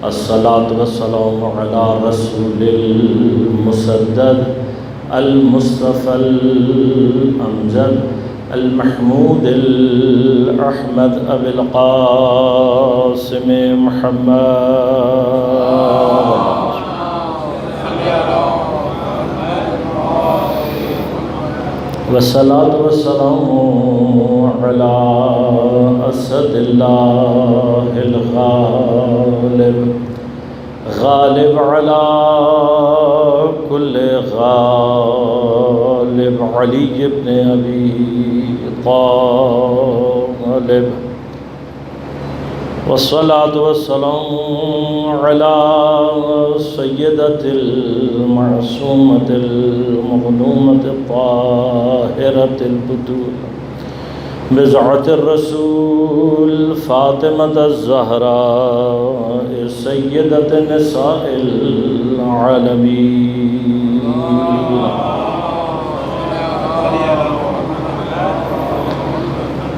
الصلاة والسلام على رسول المسدد المصطفى الأمجد المحمود الأحمد أبي القاسم محمد. والصلاة والسلام على أسد الله الغالب غالب على كل غالب علي بن أبي طالب. والصلاة والسلام على سيدة المعصومة المظلومة الطاهرة البتول بضعة الرسول فاطمة الزهراء سيدة نساء العالمين.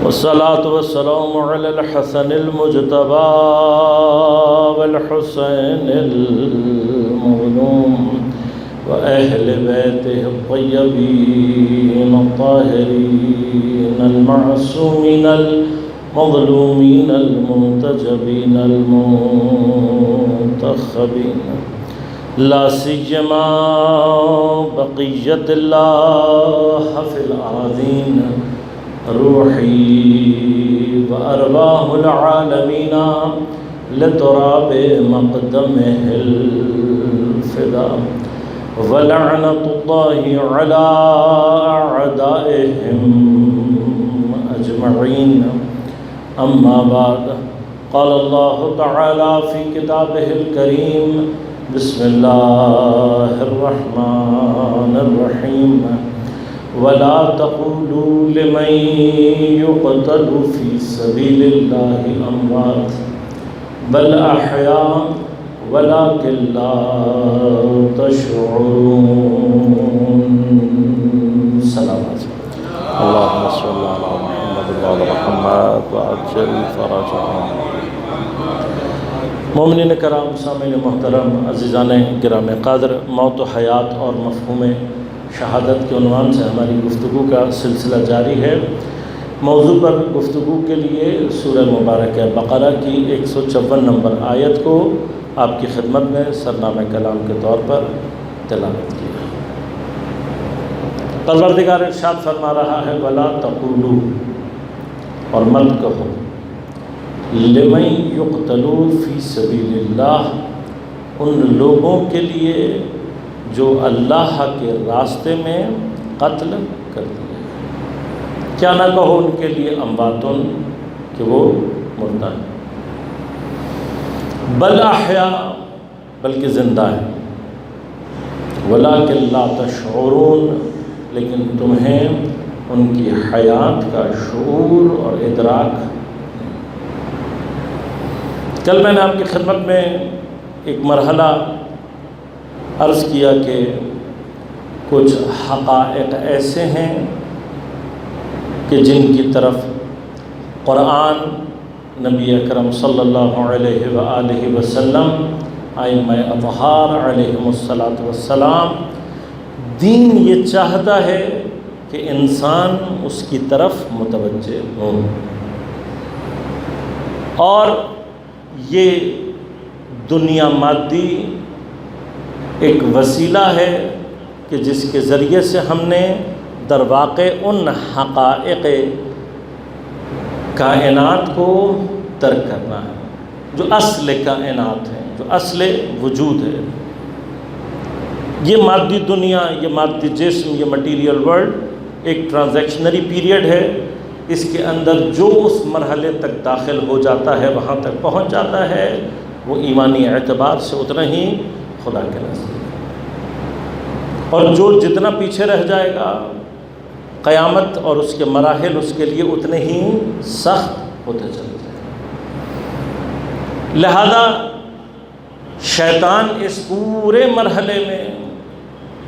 والصلاة والسلام على الحسن المجتبى والحسين المظلوم وأهل بيته الطيبين الطاهرين المعصومين المظلومين المنتجبين المنتخبين، لا سيما بقية الله في الأراضين روحي وأرواح العالمين لتراب مقدمه الفداء، ولعنة الله على أعدائهم أجمعين. أما بعد، قال الله تعالى في كتابه الكريم: بسم الله الرحمن الرحيم. ولا تقولوا لمن يقتل في سبيل الله أموات بل أحياء ولكن لا تشعرون. سلامات. اللهم صل على محمد وعلى محمد وعجل فرجهم. مومنین کرام، سامعین محترم، عزیزان گرام قدر، موت و حیات اور مفہوم شہادت کے عنوان سے ہماری گفتگو کا سلسلہ جاری ہے۔ موضوع پر گفتگو کے لیے سورہ مبارکہ بقرہ کی 154 نمبر آیت کو آپ کی خدمت میں سرنامہ کلام کے طور پر تلاوت کیا۔ پروردگار ارشاد فرما رہا ہے: وَلَا تَقُولُوا، اور مت کہو، لِمَن يُقْتَلُوا فِي سَبِيلِ اللَّهِ، ان لوگوں کے لیے جو اللہ کے راستے میں قتل کر دیا۔ کیا نہ کہو ان کے لیے امواتن، کہ وہ مردہ ہیں، بل احیاء، بلکہ زندہ ہیں، ولکن لا تشعرون، لیکن تمہیں ان کی حیات کا شعور اور ادراک۔ کل میں نے آپ کی خدمت میں ایک مرحلہ عرض کیا کہ کچھ حقائق ایسے ہیں کہ جن کی طرف قرآن، نبی اکرم صلی اللہ علیہ وآلہ وسلم، ائمہ اطہار علیہم السلام، دین یہ چاہتا ہے کہ انسان اس کی طرف متوجہ ہو، اور یہ دنیا مادی ایک وسیلہ ہے کہ جس کے ذریعے سے ہم نے در واقع ان حقائق کائنات کو درک کرنا ہے جو اصل کائنات ہیں، جو اصل وجود ہے۔ یہ مادی دنیا، یہ مادی جسم، یہ مٹیریل ورلڈ ایک ٹرانزیکشنری پیریڈ ہے۔ اس کے اندر جو اس مرحلے تک داخل ہو جاتا ہے، وہاں تک پہنچ جاتا ہے، وہ ایمانی اعتبار سے اتنا ہی خدا کے نزدیک، اور جو جتنا پیچھے رہ جائے گا، قیامت اور اس کے مراحل اس کے لیے اتنے ہی سخت ہوتے چلے جائیں۔ لہذا شیطان اس پورے مرحلے میں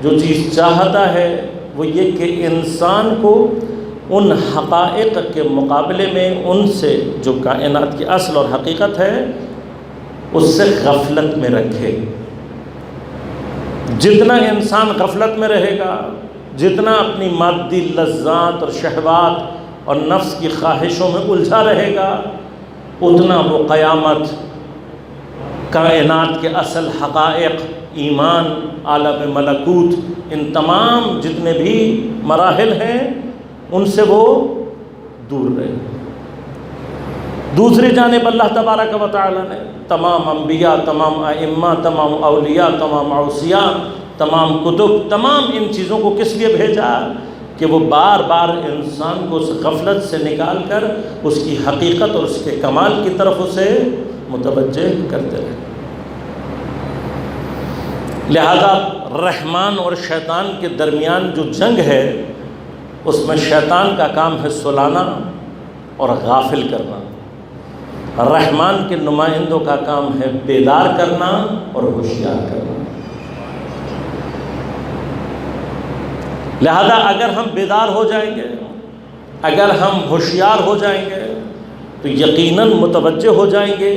جو چیز چاہتا ہے وہ یہ کہ انسان کو ان حقائق کے مقابلے میں، ان سے جو کائنات کی اصل اور حقیقت ہے، اس سے غفلت میں رکھے۔ جتنا انسان غفلت میں رہے گا، جتنا اپنی مادی لذات اور شہوات اور نفس کی خواہشوں میں الجھا رہے گا، اتنا وہ قیامت، کائنات کے اصل حقائق، ایمان، عالم ملکوت، ان تمام جتنے بھی مراحل ہیں ان سے وہ دور رہے۔ دوسری جانب اللہ تبارک و تعالی نے تمام انبیاء، تمام ائمہ، تمام اولیاء، تمام اوصیاء، تمام کتب، تمام ان چیزوں کو کس لیے بھیجا؟ کہ وہ بار بار انسان کو اس غفلت سے نکال کر اس کی حقیقت اور اس کے کمال کی طرف اسے متوجہ کرتے رہے۔ لہذا رحمان اور شیطان کے درمیان جو جنگ ہے، اس میں شیطان کا کام ہے سلانا اور غافل کرنا، رحمان کے نمائندوں کا کام ہے بیدار کرنا اور ہوشیار کرنا۔ لہذا اگر ہم بیدار ہو جائیں گے، اگر ہم ہوشیار ہو جائیں گے، تو یقیناً متوجہ ہو جائیں گے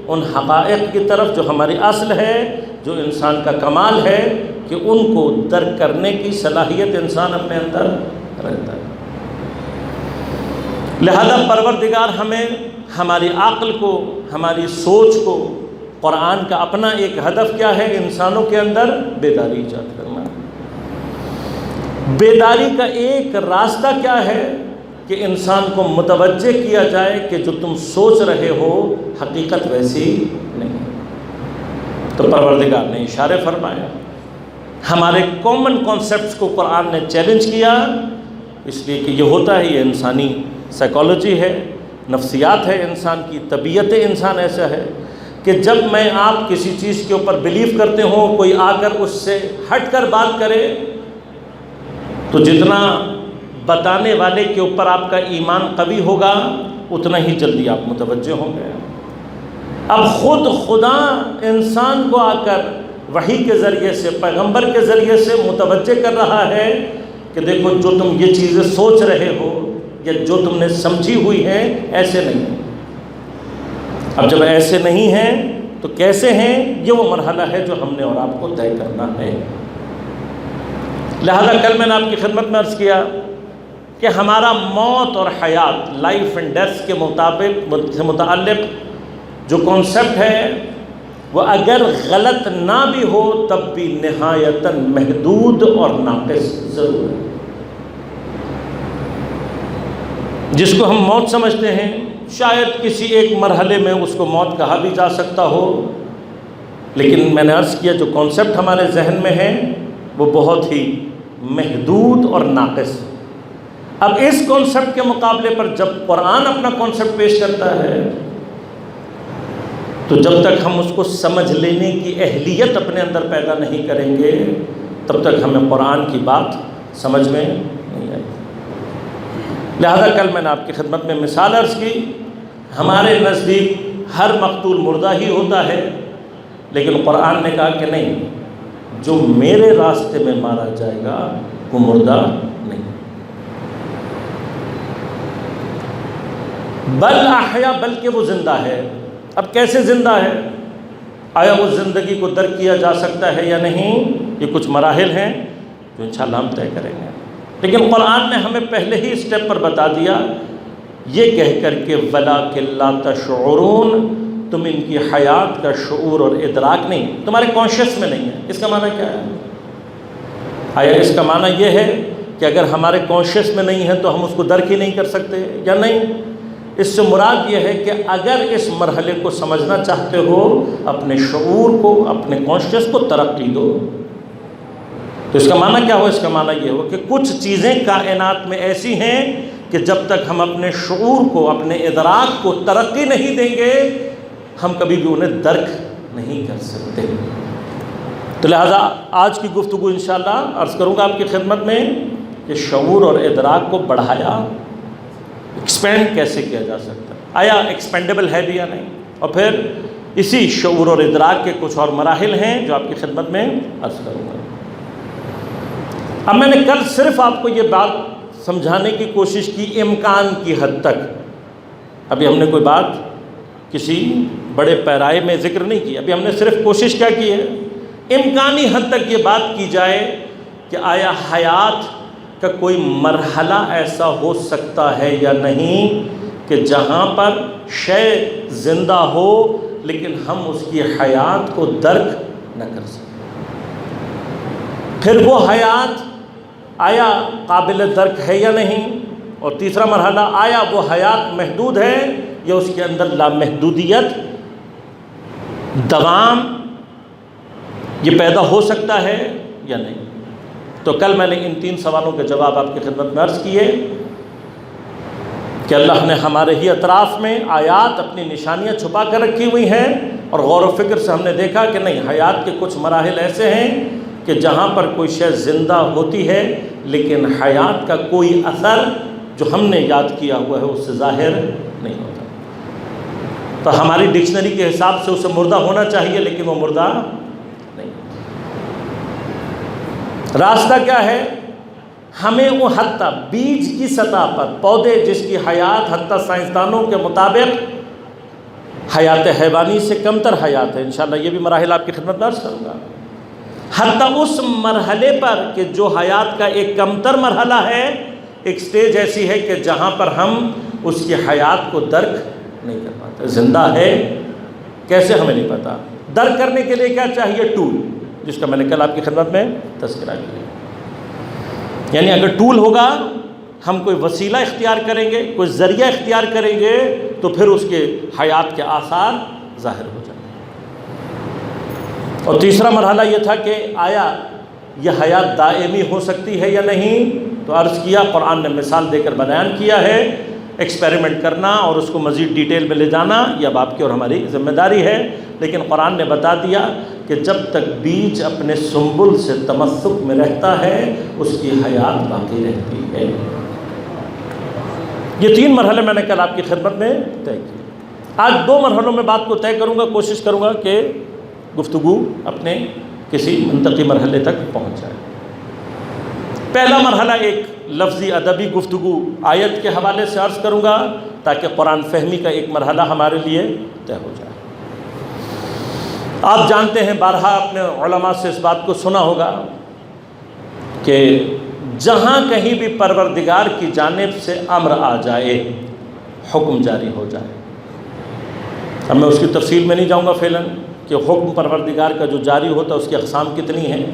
ان حقائق کی طرف جو ہماری اصل ہے، جو انسان کا کمال ہے، کہ ان کو درک کرنے کی صلاحیت انسان اپنے اندر رہتا ہے۔ لہذا پروردگار ہمیں ہماری عقل کو، ہماری سوچ کو، قرآن کا اپنا ایک ہدف کیا ہے؟ انسانوں کے اندر بیداری ایجاد کرنا۔ بیداری کا ایک راستہ کیا ہے؟ کہ انسان کو متوجہ کیا جائے کہ جو تم سوچ رہے ہو حقیقت ویسی نہیں۔ تو پروردگار نے اشارے فرمایا، ہمارے کامن کانسیپٹس کو قرآن نے چیلنج کیا، اس لیے کہ یہ ہوتا ہے، یہ انسانی سائیکالوجی ہے، نفسیات ہے، انسان کی طبیعت انسان ایسا ہے کہ جب میں آپ کسی چیز کے اوپر بلیو کرتے ہوں، کوئی آ کر اس سے ہٹ کر بات کرے، تو جتنا بتانے والے کے اوپر آپ کا ایمان قوی ہوگا، اتنا ہی جلدی آپ متوجہ ہوں گے۔ اب خود خدا انسان کو آ کر وحی کے ذریعے سے، پیغمبر کے ذریعے سے متوجہ کر رہا ہے کہ دیکھو جو تم یہ چیزیں سوچ رہے ہو یا جو تم نے سمجھی ہوئی ہیں، ایسے نہیں ہیں۔ اب جب ایسے نہیں ہیں تو کیسے ہیں؟ یہ وہ مرحلہ ہے جو ہم نے اور آپ کو طے کرنا ہے۔ لہذا کل میں نے آپ کی خدمت میں عرض کیا کہ ہمارا موت اور حیات، لائف اینڈ ڈیتھ کے متعلق جو کانسیپٹ ہے، وہ اگر غلط نہ بھی ہو تب بھی نہایتاً محدود اور ناقص ضرور ہے۔ جس کو ہم موت سمجھتے ہیں، شاید کسی ایک مرحلے میں اس کو موت کہا بھی جا سکتا ہو، لیکن میں نے عرض کیا جو کانسیپٹ ہمارے ذہن میں ہے وہ بہت ہی محدود اور ناقص۔ اب اس کانسیپٹ کے مقابلے پر جب قرآن اپنا کانسیپٹ پیش کرتا ہے، تو جب تک ہم اس کو سمجھ لینے کی اہلیت اپنے اندر پیدا نہیں کریں گے، تب تک ہمیں قرآن کی بات سمجھ میں نہیں آئے گی۔ لہذا کل میں نے آپ کی خدمت میں مثال عرض کی، ہمارے نزدیک ہر مقتول مردہ ہی ہوتا ہے، لیکن قرآن نے کہا کہ نہیں، جو میرے راستے میں مارا جائے گا وہ مردہ نہیں، بل احیا، بلکہ وہ زندہ ہے۔ اب کیسے زندہ ہے؟ آیا وہ زندگی کو درک کیا جا سکتا ہے یا نہیں؟ یہ کچھ مراحل ہیں جو انشاءاللہ ہم طے کریں گے، لیکن قرآن نے ہمیں پہلے ہی اسٹیپ پر بتا دیا، یہ کہہ کر کہ وَلَٰكِن لَا تَشْعُرُونَ، تم ان کی حیات کا شعور اور ادراک نہیں، تمہارے کانشیس میں نہیں ہے۔ اس کا معنی کیا ہے؟ آیا اس کا معنی یہ ہے کہ اگر ہمارے کانشیس میں نہیں ہے تو ہم اس کو درک ہی نہیں کر سکتے یا نہیں؟ اس سے مراد یہ ہے کہ اگر اس مرحلے کو سمجھنا چاہتے ہو، اپنے شعور کو، اپنے کانشیس کو ترقی دو۔ تو اس کا معنی کیا ہو؟ اس کا معنی یہ ہو کہ کچھ چیزیں کائنات میں ایسی ہیں کہ جب تک ہم اپنے شعور کو، اپنے ادراک کو ترقی نہیں دیں گے، ہم کبھی بھی انہیں درک نہیں کر سکتے۔ تو لہٰذا آج کی گفتگو انشاءاللہ عرض کروں گا آپ کی خدمت میں کہ شعور اور ادراک کو بڑھایا، ایکسپینڈ کیسے کیا جا سکتا ہے، آیا ایکسپینڈیبل ہے بھی یا نہیں، اور پھر اسی شعور اور ادراک کے کچھ اور مراحل ہیں جو آپ کی خدمت میں عرض کروں گا۔ اب میں نے کل صرف آپ کو یہ بات سمجھانے کی کوشش کی امکان کی حد تک، ابھی ہم نے کوئی بات کسی بڑے پیرائے میں ذکر نہیں کیا. ابھی ہم نے صرف کوشش کیا کی ہے، امکانی حد تک یہ بات کی جائے کہ آیا حیات کا کوئی مرحلہ ایسا ہو سکتا ہے یا نہیں کہ جہاں پر شے زندہ ہو لیکن ہم اس کی حیات کو درک نہ کر سکیں. پھر وہ حیات آیا قابل درک ہے یا نہیں، اور تیسرا مرحلہ آیا وہ حیات محدود ہے یا اس کے اندر لامحدودیت دوام یہ پیدا ہو سکتا ہے یا نہیں. تو کل میں نے ان 3 سوالوں کے جواب آپ کی خدمت میں عرض کیے کہ اللہ نے ہمارے ہی اطراف میں آیات اپنی نشانیاں چھپا کر رکھی ہوئی ہیں، اور غور و فکر سے ہم نے دیکھا کہ نہیں، حیات کے کچھ مراحل ایسے ہیں کہ جہاں پر کوئی شے زندہ ہوتی ہے لیکن حیات کا کوئی اثر جو ہم نے یاد کیا ہوا ہے اس سے ظاہر نہیں ہوتا. تو ہماری ڈکشنری کے حساب سے اسے مردہ ہونا چاہیے لیکن وہ مردہ نہیں. راستہ کیا ہے؟ ہمیں وہ حتیٰ بیج کی سطح پر پودے جس کی حیات حتیٰ سائنسدانوں کے مطابق حیات حیوانی سے کمتر حیات ہے، انشاءاللہ یہ بھی مراحل آپ کی خدمت میں عرض کروں گا، حتیٰ اس مرحلے پر کہ جو حیات کا ایک کمتر مرحلہ ہے، ایک سٹیج ایسی ہے کہ جہاں پر ہم اس کی حیات کو درک نہیں کر پاتے. زندہ ہے کیسے ہمیں نہیں پتا. درک کرنے کے لیے کیا چاہیے؟ ٹول، جس کا میں نے کل آپ کی خدمت میں تذکرہ کیا. یعنی اگر ٹول ہوگا، ہم کوئی وسیلہ اختیار کریں گے، کوئی ذریعہ اختیار کریں گے تو پھر اس کے حیات کے آثار ظاہر ہو جائیں گے. اور تیسرا مرحلہ یہ تھا کہ آیا یہ حیات دائمی ہو سکتی ہے یا نہیں. تو عرض کیا قرآن نے مثال دے کر بیان کیا ہے. ایکسپیریمنٹ کرنا اور اس کو مزید ڈیٹیل میں لے جانا یہ اب آپ کی اور ہماری ذمہ داری ہے، لیکن قرآن نے بتا دیا کہ جب تک بیج اپنے سنبل سے تمسک میں رہتا ہے اس کی حیات باقی رہتی ہے. یہ 3 مرحلے میں نے کل آپ کی خدمت میں طے کیے. آج 2 مرحلوں میں بات کو طے کروں گا، کوشش کروں گا کہ گفتگو اپنے کسی منطقی مرحلے تک پہنچ جائے. پہلا مرحلہ ایک لفظی ادبی گفتگو آیت کے حوالے سے عرض کروں گا تاکہ قرآن فہمی کا ایک مرحلہ ہمارے لیے طے ہو جائے. آپ جانتے ہیں، بارہا اپنے علماء سے اس بات کو سنا ہوگا کہ جہاں کہیں بھی پروردگار کی جانب سے امر آ جائے، حکم جاری ہو جائے. اب میں اس کی تفصیل میں نہیں جاؤں گا فعلاً کہ حکم پروردگار کا جو جاری ہوتا ہے اس کی اقسام کتنی ہیں،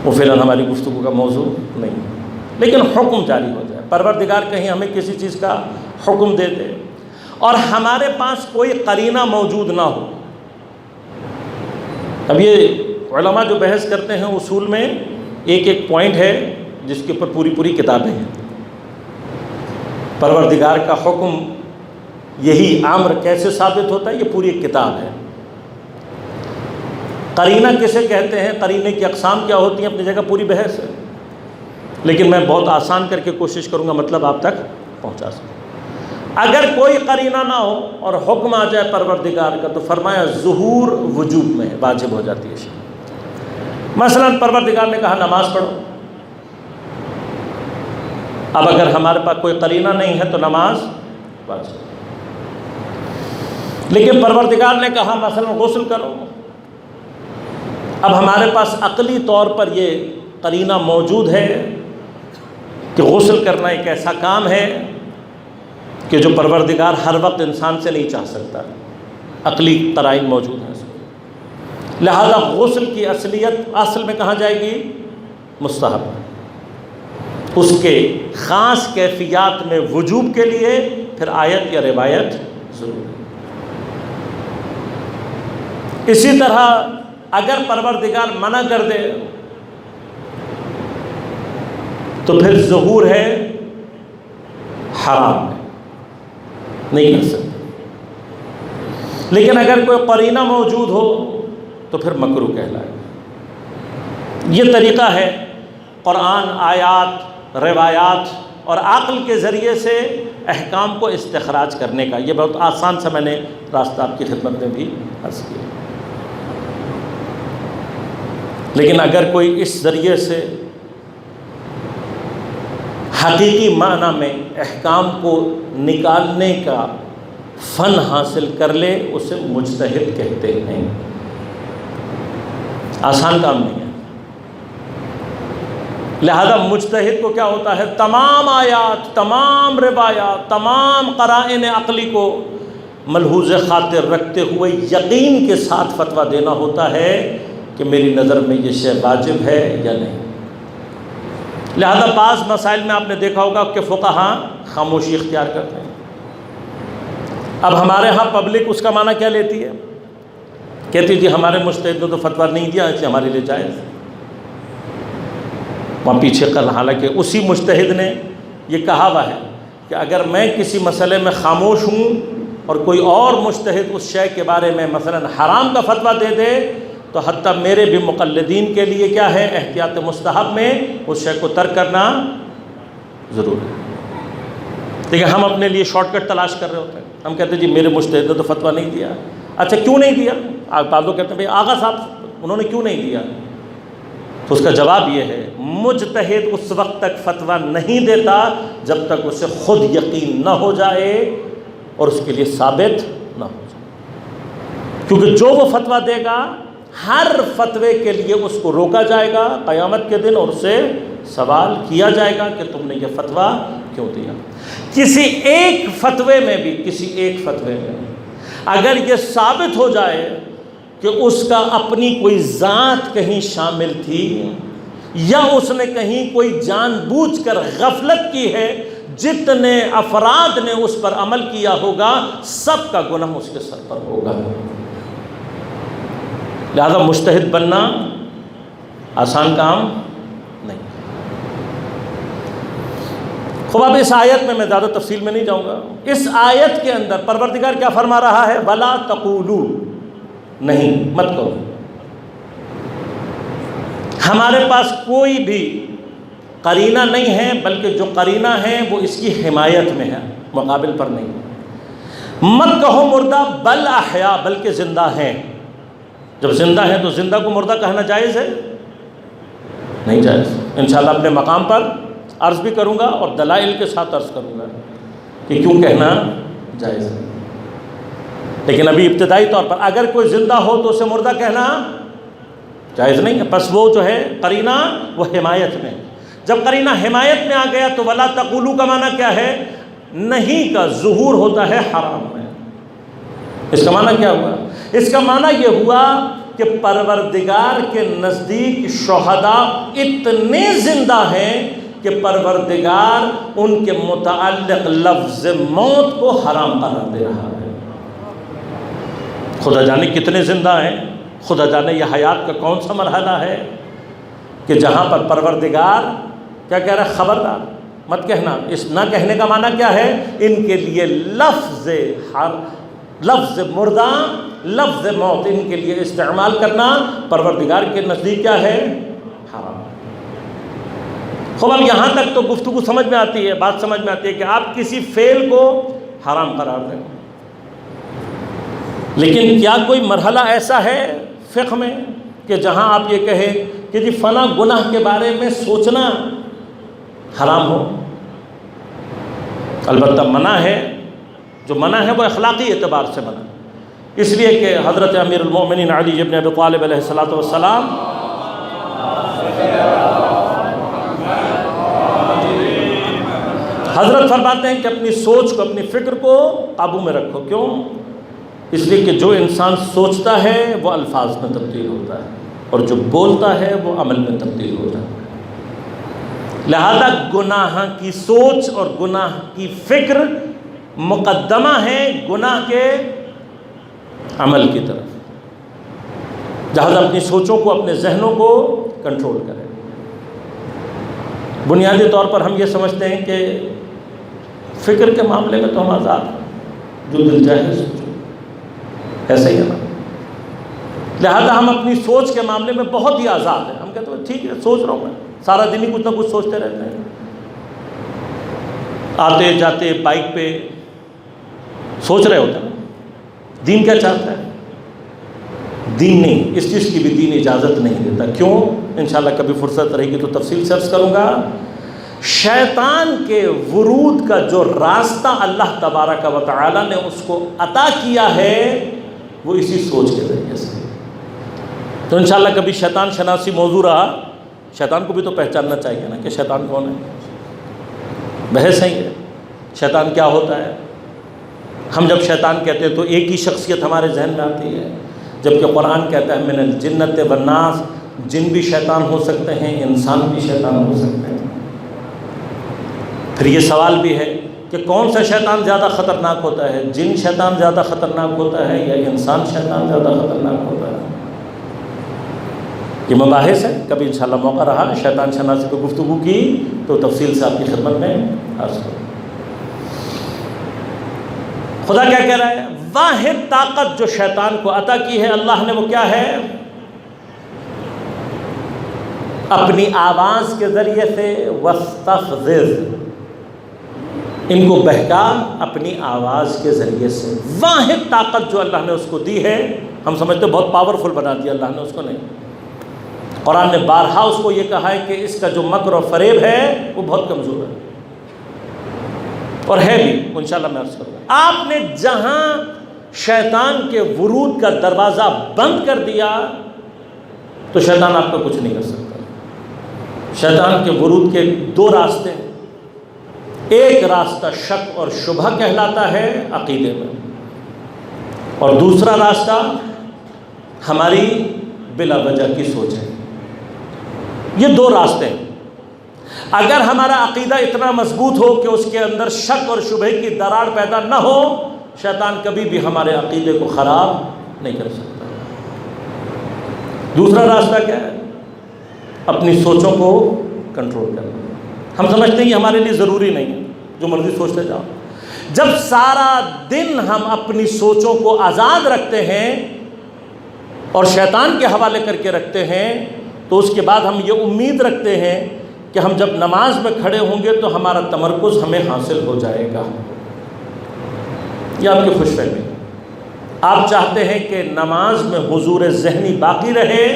وہ فعلاً ہماری گفتگو کا موضوع نہیں، لیکن حکم جاری ہو جائے. پروردگار کہیں ہمیں کسی چیز کا حکم دے دے اور ہمارے پاس کوئی قرینہ موجود نہ ہو. اب یہ علماء جو بحث کرتے ہیں اصول میں ایک ایک پوائنٹ ہے جس کے اوپر پوری کتابیں ہیں. پروردگار کا حکم یہی امر کیسے ثابت ہوتا ہے، یہ پوری ایک کتاب ہے. قرینہ کسے کہتے ہیں، قرینے کی اقسام کیا ہوتی ہیں، اپنی جگہ پوری بحث ہے، لیکن میں بہت آسان کر کے کوشش کروں گا مطلب آپ تک پہنچا سکوں. اگر کوئی قرینہ نہ ہو اور حکم آ جائے پروردگار کا تو فرمایا ظہور وجوب میں واجب ہو جاتی ہے شے. مثلا پروردگار نے کہا نماز پڑھو. اب اگر ہمارے پاس کوئی قرینہ نہیں ہے تو نماز واجب. لیکن پروردگار نے کہا مثلا غسل کرو. اب ہمارے پاس عقلی طور پر یہ قرینہ موجود ہے کہ غسل کرنا ایک ایسا کام ہے کہ جو پروردگار ہر وقت انسان سے نہیں چاہ سکتا. عقلی قرائن موجود ہیں. لہذا غسل کی اصلیت اصل میں کہاں جائے گی؟ مستحب. اس کے خاص کیفیات میں وجوب کے لیے پھر آیت یا روایت ضرور ہے. اسی طرح اگر پروردگار منع کر دے تو پھر ظہور ہے حرام ہے، نہیں کر سکتے. لیکن اگر کوئی قرینہ موجود ہو تو پھر مکروہ کہلائے. یہ طریقہ ہے قرآن، آیات، روایات اور عقل کے ذریعے سے احکام کو استخراج کرنے کا. یہ بہت آسان سا میں نے راستہ آپ کی خدمت میں بھی عرض کیا. لیکن اگر کوئی اس ذریعے سے حقیقی معنی میں احکام کو نکالنے کا فن حاصل کر لے اسے مجتہد کہتے ہیں۔ آسان کام نہیں ہے۔ لہذا مجتہد کو کیا ہوتا ہے؟ تمام آیات، تمام روایات، تمام قرائن عقلی کو ملحوظ خاطر رکھتے ہوئے یقین کے ساتھ فتویٰ دینا ہوتا ہے کہ میری نظر میں یہ شے واجب ہے یا نہیں۔ لہذا بعض مسائل میں آپ نے دیکھا ہوگا کہ فقہاء خاموشی اختیار کرتے ہیں۔ اب ہمارے ہاں پبلک اس کا معنی کیا لیتی ہے؟ کہتی جی ہمارے مجتہد نے تو فتویٰ نہیں دیا، اس لیے ہمارے لیے جائز ہے۔ وہاں پیچھے کل حالانکہ اسی مجتہد نے یہ کہا ہوا ہے کہ اگر میں کسی مسئلے میں خاموش ہوں اور کوئی اور مجتہد اس شے کے بارے میں مثلا حرام کا فتویٰ دے دے تو حتیٰ میرے بھی مقلدین کے لیے کیا ہے؟ احتیاط مستحب میں اس شے کو ترک کرنا ضرور ہے۔ لیکن ہم اپنے لیے شارٹ کٹ تلاش کر رہے ہوتے ہیں۔ ہم کہتے ہیں جی میرے مجتہد نے تو فتویٰ نہیں دیا۔ اچھا کیوں نہیں دیا؟ آپ لوگ کہتے ہیں بھائی آغا صاحب انہوں نے کیوں نہیں دیا؟ تو اس کا جواب یہ ہے مجتہد اس وقت تک فتویٰ نہیں دیتا جب تک اسے خود یقین نہ ہو جائے اور اس کے لیے ثابت نہ ہو جائے، کیونکہ جو وہ فتویٰ دے گا ہر فتوے کے لیے اس کو روکا جائے گا قیامت کے دن اور اس سے سوال کیا جائے گا کہ تم نے یہ فتویٰ کیوں دیا۔ کسی ایک فتوے میں اگر یہ ثابت ہو جائے کہ اس کا اپنی کوئی ذات کہیں شامل تھی یا اس نے کہیں کوئی جان بوجھ کر غفلت کی ہے، جتنے افراد نے اس پر عمل کیا ہوگا سب کا گناہ اس کے سر پر ہوگا۔ لہذا مجتہد بننا آسان کام نہیں۔ خوب اب اس آیت میں زیادہ تفصیل میں نہیں جاؤں گا۔ اس آیت کے اندر پروردگار کیا فرما رہا ہے؟ وَلَا تَقُولُوا، نہیں مت کرو۔ ہمارے پاس کوئی بھی قرینہ نہیں ہے، بلکہ جو قرینہ ہے وہ اس کی حمایت میں ہے، مقابل پر نہیں۔ مت کہو مردہ بل احیا، بلکہ زندہ ہیں۔ جب زندہ ہیں تو زندہ کو مردہ کہنا جائز ہے؟ نہیں جائز۔ انشاءاللہ اپنے مقام پر عرض بھی کروں گا اور دلائل کے ساتھ عرض کروں گا کہ کیوں کہنا جائز ہے۔ لیکن ابھی ابتدائی طور پر اگر کوئی زندہ ہو تو اسے مردہ کہنا جائز نہیں ہے۔ پس وہ جو ہے قرینہ وہ حمایت میں۔ جب قرینہ حمایت میں آ گیا تو ولا تقولوا کا معنی کیا ہے؟ نہیں کا ظہور ہوتا ہے حرام میں۔ اس کا معنی کیا ہوا؟ اس کا معنی یہ ہوا کہ پروردگار کے نزدیک شہداء اتنے زندہ ہیں کہ پروردگار ان کے متعلق لفظ موت کو حرام قرار دے رہا ہے۔ خدا جانے کتنے زندہ ہیں، خدا جانے یہ حیات کا کون سا مرحلہ ہے کہ جہاں پر پروردگار کیا کہہ رہا ہے؟ خبردار مت کہنا۔ اس نہ کہنے کا معنی کیا ہے؟ ان کے لیے لفظ مردہ، لفظ موت ان کے لیے استعمال کرنا پروردگار کے نزدیک کیا ہے؟ حرام۔ خوب اب یہاں تک تو گفتگو سمجھ میں آتی ہے، بات سمجھ میں آتی ہے کہ آپ کسی فعل کو حرام قرار دیں، لیکن کیا کوئی مرحلہ ایسا ہے فقہ میں کہ جہاں آپ یہ کہیں کہ جی فلاں گناہ کے بارے میں سوچنا حرام ہو؟ البتہ منع ہے، جو منع ہے وہ اخلاقی اعتبار سے منع، اس لیے کہ حضرت امیر المومنین علی ابن ابی طالب علیہ السلام حضرت فرماتے ہیں کہ اپنی سوچ کو، اپنی فکر کو قابو میں رکھو۔ کیوں؟ اس لیے کہ جو انسان سوچتا ہے وہ الفاظ میں تبدیل ہوتا ہے اور جو بولتا ہے وہ عمل میں تبدیل ہوتا ہے۔ لہذا گناہ کی سوچ اور گناہ کی فکر مقدمہ ہے گناہ کے عمل کی طرف۔ لہذا اپنی سوچوں کو، اپنے ذہنوں کو کنٹرول کریں۔ بنیادی طور پر ہم یہ سمجھتے ہیں کہ فکر کے معاملے میں تو ہم آزاد ہیں، جو دل چاہے سوچو، ایسا ہی ہے نا۔ لہذا ہم اپنی سوچ کے معاملے میں بہت ہی آزاد ہیں۔ ہم کہتے ہیں ٹھیک ہے سوچ رہا ہوں میں، سارا دن ہی کچھ نہ کچھ سوچتے رہتے ہیں، آتے جاتے بائک پہ سوچ رہے ہوتے ہیں۔ دین کیا چاہتا ہے؟ دین نہیں، اس چیز کی بھی دین اجازت نہیں دیتا۔ کیوں؟ انشاءاللہ کبھی فرصت رہے گی تو تفصیل سے عرض کروں گا۔ شیطان کے ورود کا جو راستہ اللہ تبارک و تعالی نے اس کو عطا کیا ہے وہ اسی سوچ کے ذریعے سے. تو انشاءاللہ کبھی شیطان شناسی موضوع رہا، شیطان کو بھی تو پہچاننا چاہیے نا کہ شیطان کون ہے. بحث ہے یہ شیطان کیا ہوتا ہے. ہم جب شیطان کہتے ہیں تو ایک ہی شخصیت ہمارے ذہن میں آتی ہے، جبکہ قرآن کہتا ہے من الجنۃ والناس، جن بھی شیطان ہو سکتے ہیں، انسان بھی شیطان ہو سکتے ہیں. پھر یہ سوال بھی ہے کہ کون سا شیطان زیادہ خطرناک ہوتا ہے، جن شیطان زیادہ خطرناک ہوتا ہے یا انسان شیطان زیادہ خطرناک ہوتا ہے. یہ مباحث ہے، کبھی انشاءاللہ موقع رہا شیطان شناسی پہ گفتگو کی تو تفصیل سے آپ کی خدمت میں عرض کروں. خدا کیا کہہ رہا ہے؟ واحد طاقت جو شیطان کو عطا کی ہے اللہ نے، وہ کیا ہے؟ اپنی آواز کے ذریعے سے وَاسْتَفْزِزْ، ان کو بہکا اپنی آواز کے ذریعے سے. واحد طاقت جو اللہ نے اس کو دی ہے، ہم سمجھتے بہت پاورفل بنا دیا اللہ نے اس کو، نہیں. قرآن نے بارہا اس کو یہ کہا ہے کہ اس کا جو مکر و فریب ہے وہ بہت کمزور ہے، اور ہے بھی، انشاءاللہ میں عرض کروں گا. آپ نے جہاں شیطان کے ورود کا دروازہ بند کر دیا تو شیطان آپ کا کچھ نہیں کر سکتا. شیطان کے ورود کے دو راستے ہیں. ایک راستہ شک اور شبہ کہلاتا ہے عقیدے میں، اور دوسرا راستہ ہماری بلا وجہ کی سوچ ہے. یہ دو راستے ہیں. اگر ہمارا عقیدہ اتنا مضبوط ہو کہ اس کے اندر شک اور شبہ کی دراڑ پیدا نہ ہو، شیطان کبھی بھی ہمارے عقیدے کو خراب نہیں کر سکتا. دوسرا راستہ کیا ہے؟ اپنی سوچوں کو کنٹرول کرنا. ہم سمجھتے ہیں یہ ہمارے لیے ضروری نہیں ہے، جو مرضی سوچتے جاؤ. جب سارا دن ہم اپنی سوچوں کو آزاد رکھتے ہیں اور شیطان کے حوالے کر کے رکھتے ہیں، تو اس کے بعد ہم یہ امید رکھتے ہیں کہ ہم جب نماز میں کھڑے ہوں گے تو ہمارا تمرکز ہمیں حاصل ہو جائے گا. یہ آپ کی خوش فہمی. آپ چاہتے ہیں کہ نماز میں حضور ذہنی باقی رہے.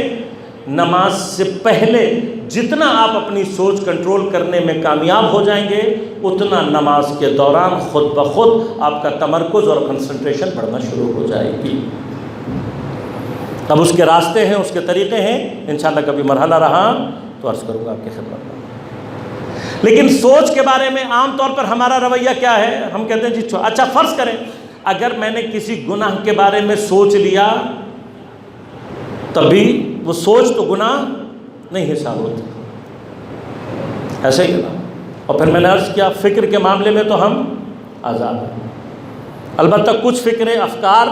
نماز سے پہلے جتنا آپ اپنی سوچ کنٹرول کرنے میں کامیاب ہو جائیں گے، اتنا نماز کے دوران خود بخود آپ کا تمرکز اور کنسنٹریشن بڑھنا شروع ہو جائے گی. اب اس کے راستے ہیں، اس کے طریقے ہیں، انشاءاللہ کبھی مرحلہ رہا تو عرض کروں گا آپ کی خدمت میں. لیکن سوچ کے بارے میں عام طور پر ہمارا رویہ کیا ہے؟ ہم کہتے ہیں جی اچھا فرض کریں اگر میں نے کسی گناہ کے بارے میں سوچ لیا، تبھی وہ سوچ تو گناہ نہیں حساب ہوتی. ایسے ہی نا. اور پھر میں نے عرض کیا فکر کے معاملے میں تو ہم آزاد ہیں. البتہ کچھ فکریں، افکار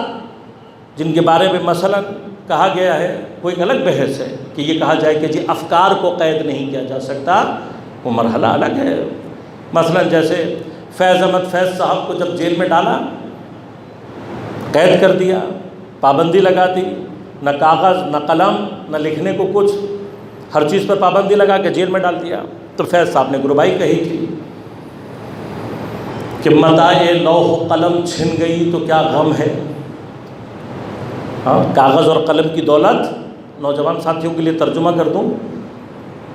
جن کے بارے میں مثلا کہا گیا ہے، کوئی الگ بحث ہے کہ یہ کہا جائے کہ جی افکار کو قید نہیں کیا جا سکتا، وہ مرحلہ الگ ہے. مثلا جیسے فیض احمد فیض صاحب کو جب جیل میں ڈالا، قید کر دیا، پابندی لگا دی، نہ کاغذ نہ قلم نہ لکھنے کو کچھ، ہر چیز پر پابندی لگا کے جیل میں ڈال دیا. تو فیض صاحب نے گربائی کہی تھی کہ متاع لوح و قلم چھن گئی تو کیا غم ہے. ہاں، کاغذ اور قلم کی دولت، نوجوان ساتھیوں کے لیے ترجمہ کر دوں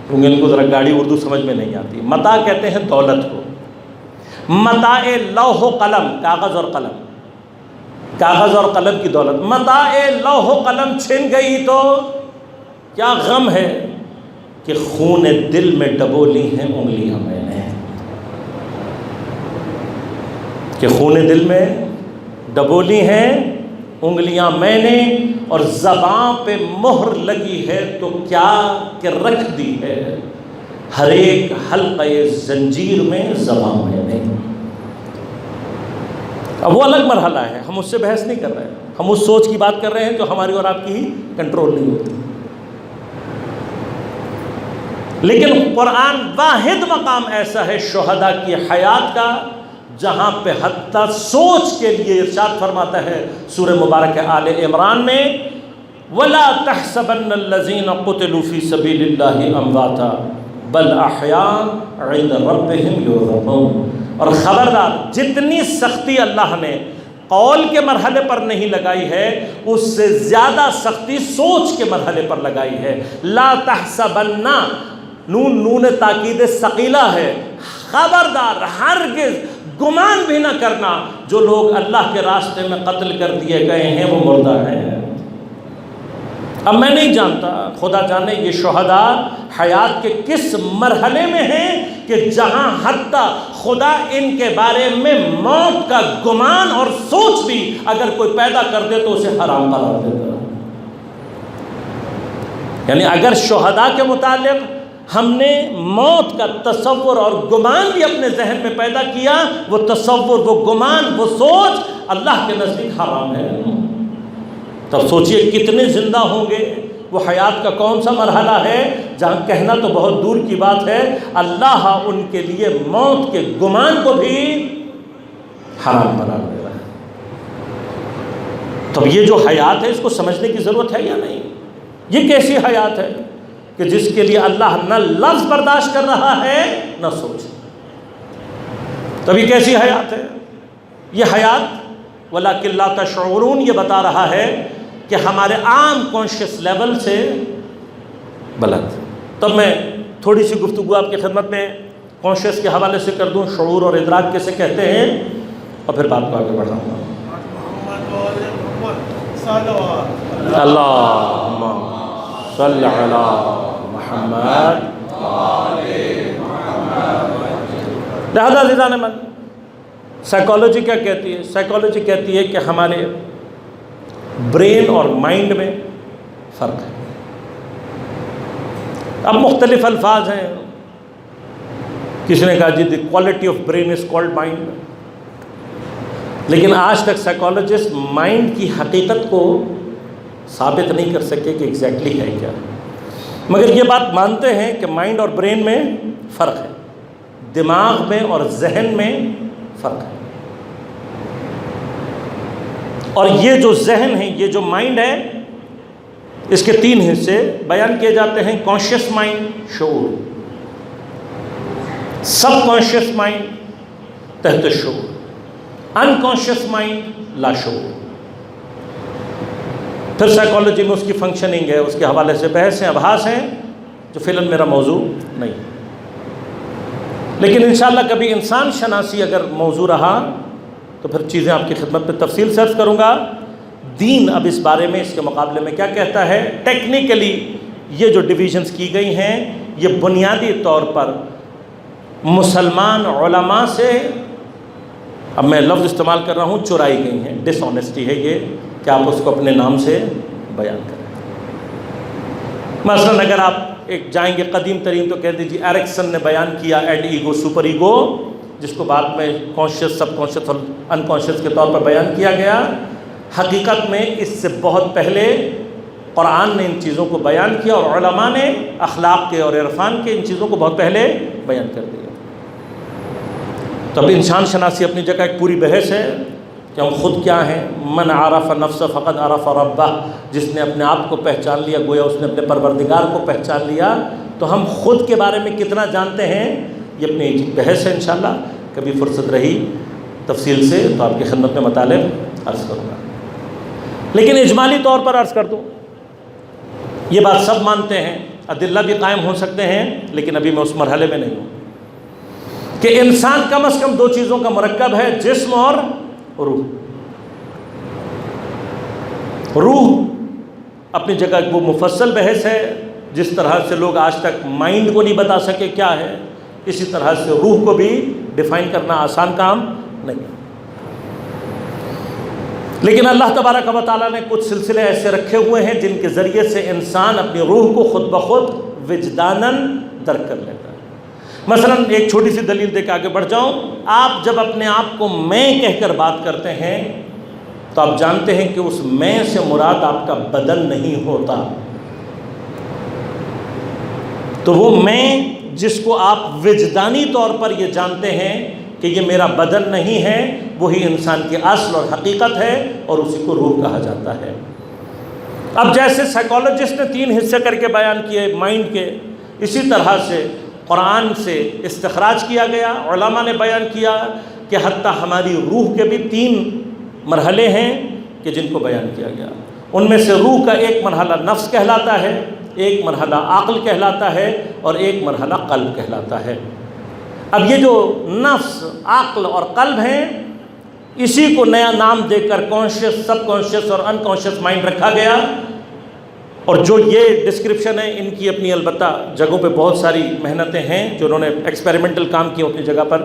کیونکہ ان کو ذرا گاڑی اردو سمجھ میں نہیں آتی. متاع کہتے ہیں دولت کو. متاع لوح و قلم، کاغذ اور قلم، کاغذ اور قلم کی دولت. متاع لوح و قلم چھن گئی تو کیا غم ہے کہ خون دل میں ڈبولی ہیں انگلیاں میں نے. کہ خون دل میں ڈبولی ہیں انگلیاں میں نے، اور زباں پہ مہر لگی ہے تو کیا کہ رکھ دی ہے ہر ایک حلقہ زنجیر میں زباں میں نے. اب وہ الگ مرحلہ ہے، ہم اس سے بحث نہیں کر رہے. ہم اس سوچ کی بات کر رہے ہیں جو ہماری اور آپ کی ہی کنٹرول نہیں ہوتی. لیکن قرآن واحد مقام ایسا ہے شہداء کی حیات کا جہاں پہ حتیٰ سوچ کے لیے ارشاد فرماتا ہے سورہ مبارک آل عمران میں، وَلَا تَحْسَبَنَّ الَّذِينَ قُتِلُوا فِي سَبِيلِ اللَّهِ أَمْوَاتًا بَلْ أَحْيَاءٌ عِندَ رَبِّهِمْ يُرْزَقُونَ. اور خبردار، جتنی سختی اللہ نے قول کے مرحلے پر نہیں لگائی ہے، اس سے زیادہ سختی سوچ کے مرحلے پر لگائی ہے. لا تحسبن، نون نون تاکید ثقیلہ ہے، خبردار ہرگز گمان بھی نہ کرنا جو لوگ اللہ کے راستے میں قتل کر دیے گئے ہیں وہ مردہ ہیں۔ اب میں نہیں جانتا، خدا جانے یہ شہداء حیات کے کس مرحلے میں ہیں کہ جہاں حتیٰ خدا ان کے بارے میں موت کا گمان اور سوچ بھی اگر کوئی پیدا کر دے تو اسے حرام قرار دیتا ہے۔ یعنی اگر شہداء کے متعلق ہم نے موت کا تصور اور گمان بھی اپنے ذہن میں پیدا کیا، وہ تصور، وہ گمان، وہ سوچ اللہ کے نزدیک حرام ہے۔ تب سوچئے کتنے زندہ ہوں گے، وہ حیات کا کون سا مرحلہ ہے جہاں کہنا تو بہت دور کی بات ہے اللہ ان کے لیے موت کے گمان کو بھی حرام قرار دے رہا ہے۔ تب یہ جو حیات ہے اس کو سمجھنے کی ضرورت ہے یا نہیں؟ یہ کیسی حیات ہے کہ جس کے لیے اللہ نہ لفظ برداشت کر رہا ہے نہ سوچ؟ تب یہ کیسی حیات ہے؟ یہ حیات وَلَكِنْ لَا تَشْعُرُونَ یہ بتا رہا ہے کہ ہمارے عام کانشیس لیول سے بلند۔ تب میں تھوڑی سی گفتگو آپ کی خدمت میں کانشیس کے حوالے سے کر دوں، شعور اور ادراک کیسے کہتے ہیں، اور پھر بات کو آگے بڑھاؤں گا۔ اللہم صلی علی محمد۔ لہذا عزیزان من، سائیکالوجی کیا کہتی ہے؟ سائیکالوجی کہتی ہے کہ ہمارے برین اور مائنڈ میں فرق ہے۔ اب مختلف الفاظ ہیں، کسی نے کہا جی the quality of brain is called mind, لیکن آج تک سائیکالوجسٹ مائنڈ کی حقیقت کو ثابت نہیں کر سکے کہ ایگزیکٹلی ہے کیا، مگر یہ بات مانتے ہیں کہ مائنڈ اور برین میں فرق ہے، دماغ میں اور ذہن میں فرق ہے۔ اور یہ جو ذہن ہے، یہ جو مائنڈ ہے، اس کے 3 حصے بیان کیے جاتے ہیں: کانشیس مائنڈ، شعور، سب کانشیس مائنڈ، تحت شعور، انکانشیس مائنڈ، لاشعور۔ پھر سائیکالوجی میں اس کی فنکشننگ ہے، اس کے حوالے سے بحث ہیں، ابحاث ہیں، جو فی الحال میرا موضوع نہیں، لیکن انشاءاللہ کبھی انسان شناسی اگر موضوع رہا تو پھر چیزیں آپ کی خدمت میں تفصیل سے عرض کروں گا۔ دین اب اس بارے میں، اس کے مقابلے میں کیا کہتا ہے؟ ٹیکنیکلی یہ جو ڈویژنز کی گئی ہیں یہ بنیادی طور پر مسلمان علماء سے، اب میں لفظ استعمال کر رہا ہوں، چرائی گئی ہیں۔ ڈس آنیسٹی ہے یہ کہ آپ اس کو اپنے نام سے بیان کریں۔ مثلا اگر آپ ایک جائیں گے قدیم ترین تو کہہ دیجیے ایرکسن نے بیان کیا ایڈ ایگو سپر ایگو، جس کو بعد میں کانشیس، سب کانشیس اور انکانشیس کے طور پر بیان کیا گیا۔ حقیقت میں اس سے بہت پہلے قرآن نے ان چیزوں کو بیان کیا، اور علماء نے اخلاق کے اور عرفان کے ان چیزوں کو بہت پہلے بیان کر دیا۔ تب انسان شناسی اپنی جگہ ایک پوری بحث ہے کہ ہم خود کیا ہیں۔ من عرف نفس فقد عرف ربہ، جس نے اپنے آپ کو پہچان لیا گویا اس نے اپنے پروردگار کو پہچان لیا۔ تو ہم خود کے بارے میں کتنا جانتے ہیں یہ اپنی بحث ہے، انشاءاللہ کبھی فرصت رہی تفصیل سے تو آپ کی خدمت میں مطالب عرض کروں گا، لیکن اجمالی طور پر عرض کر دوں، یہ بات سب مانتے ہیں، ادلہ بھی قائم ہو سکتے ہیں، لیکن ابھی میں اس مرحلے میں نہیں ہوں کہ انسان کم از کم 2 چیزوں کا مرکب ہے، جسم اور روح۔ روح اپنی جگہ وہ مفصل بحث ہے، جس طرح سے لوگ آج تک مائنڈ کو نہیں بتا سکے کیا ہے، اسی طرح سے روح کو بھی ڈیفائن کرنا آسان کام نہیں۔ لیکن اللہ تبارک و تعالیٰ نے کچھ سلسلے ایسے رکھے ہوئے ہیں جن کے ذریعے سے انسان اپنی روح کو خود بخود وجداناً درک کر لیتا ہے۔ مثلا ایک چھوٹی سی دلیل دے کے آگے بڑھ جاؤں، آپ جب اپنے آپ کو میں کہہ کر بات کرتے ہیں تو آپ جانتے ہیں کہ اس میں سے مراد آپ کا بدن نہیں ہوتا۔ تو وہ میں جس کو آپ وجدانی طور پر یہ جانتے ہیں کہ یہ میرا بدن نہیں ہے، وہی انسان کی اصل اور حقیقت ہے، اور اسی کو روح کہا جاتا ہے۔ اب جیسے سائیکالوجسٹ نے 3 حصے کر کے بیان کیے مائنڈ کے، اسی طرح سے قرآن سے استخراج کیا گیا، علماء نے بیان کیا کہ حتیٰ ہماری روح کے بھی 3 مرحلے ہیں کہ جن کو بیان کیا گیا۔ ان میں سے روح کا ایک مرحلہ نفس کہلاتا ہے، ایک مرحلہ عقل کہلاتا ہے اور ایک مرحلہ قلب کہلاتا ہے۔ اب یہ جو نفس، عقل اور قلب ہیں، اسی کو نیا نام دے کر کانشیس، سب کانشیس اور ان کانشیس مائنڈ رکھا گیا۔ اور جو یہ ڈسکرپشن ہے، ان کی اپنی البتہ جگہوں پہ بہت ساری محنتیں ہیں جو انہوں نے ایکسپیریمنٹل کام کیے اپنی جگہ پر،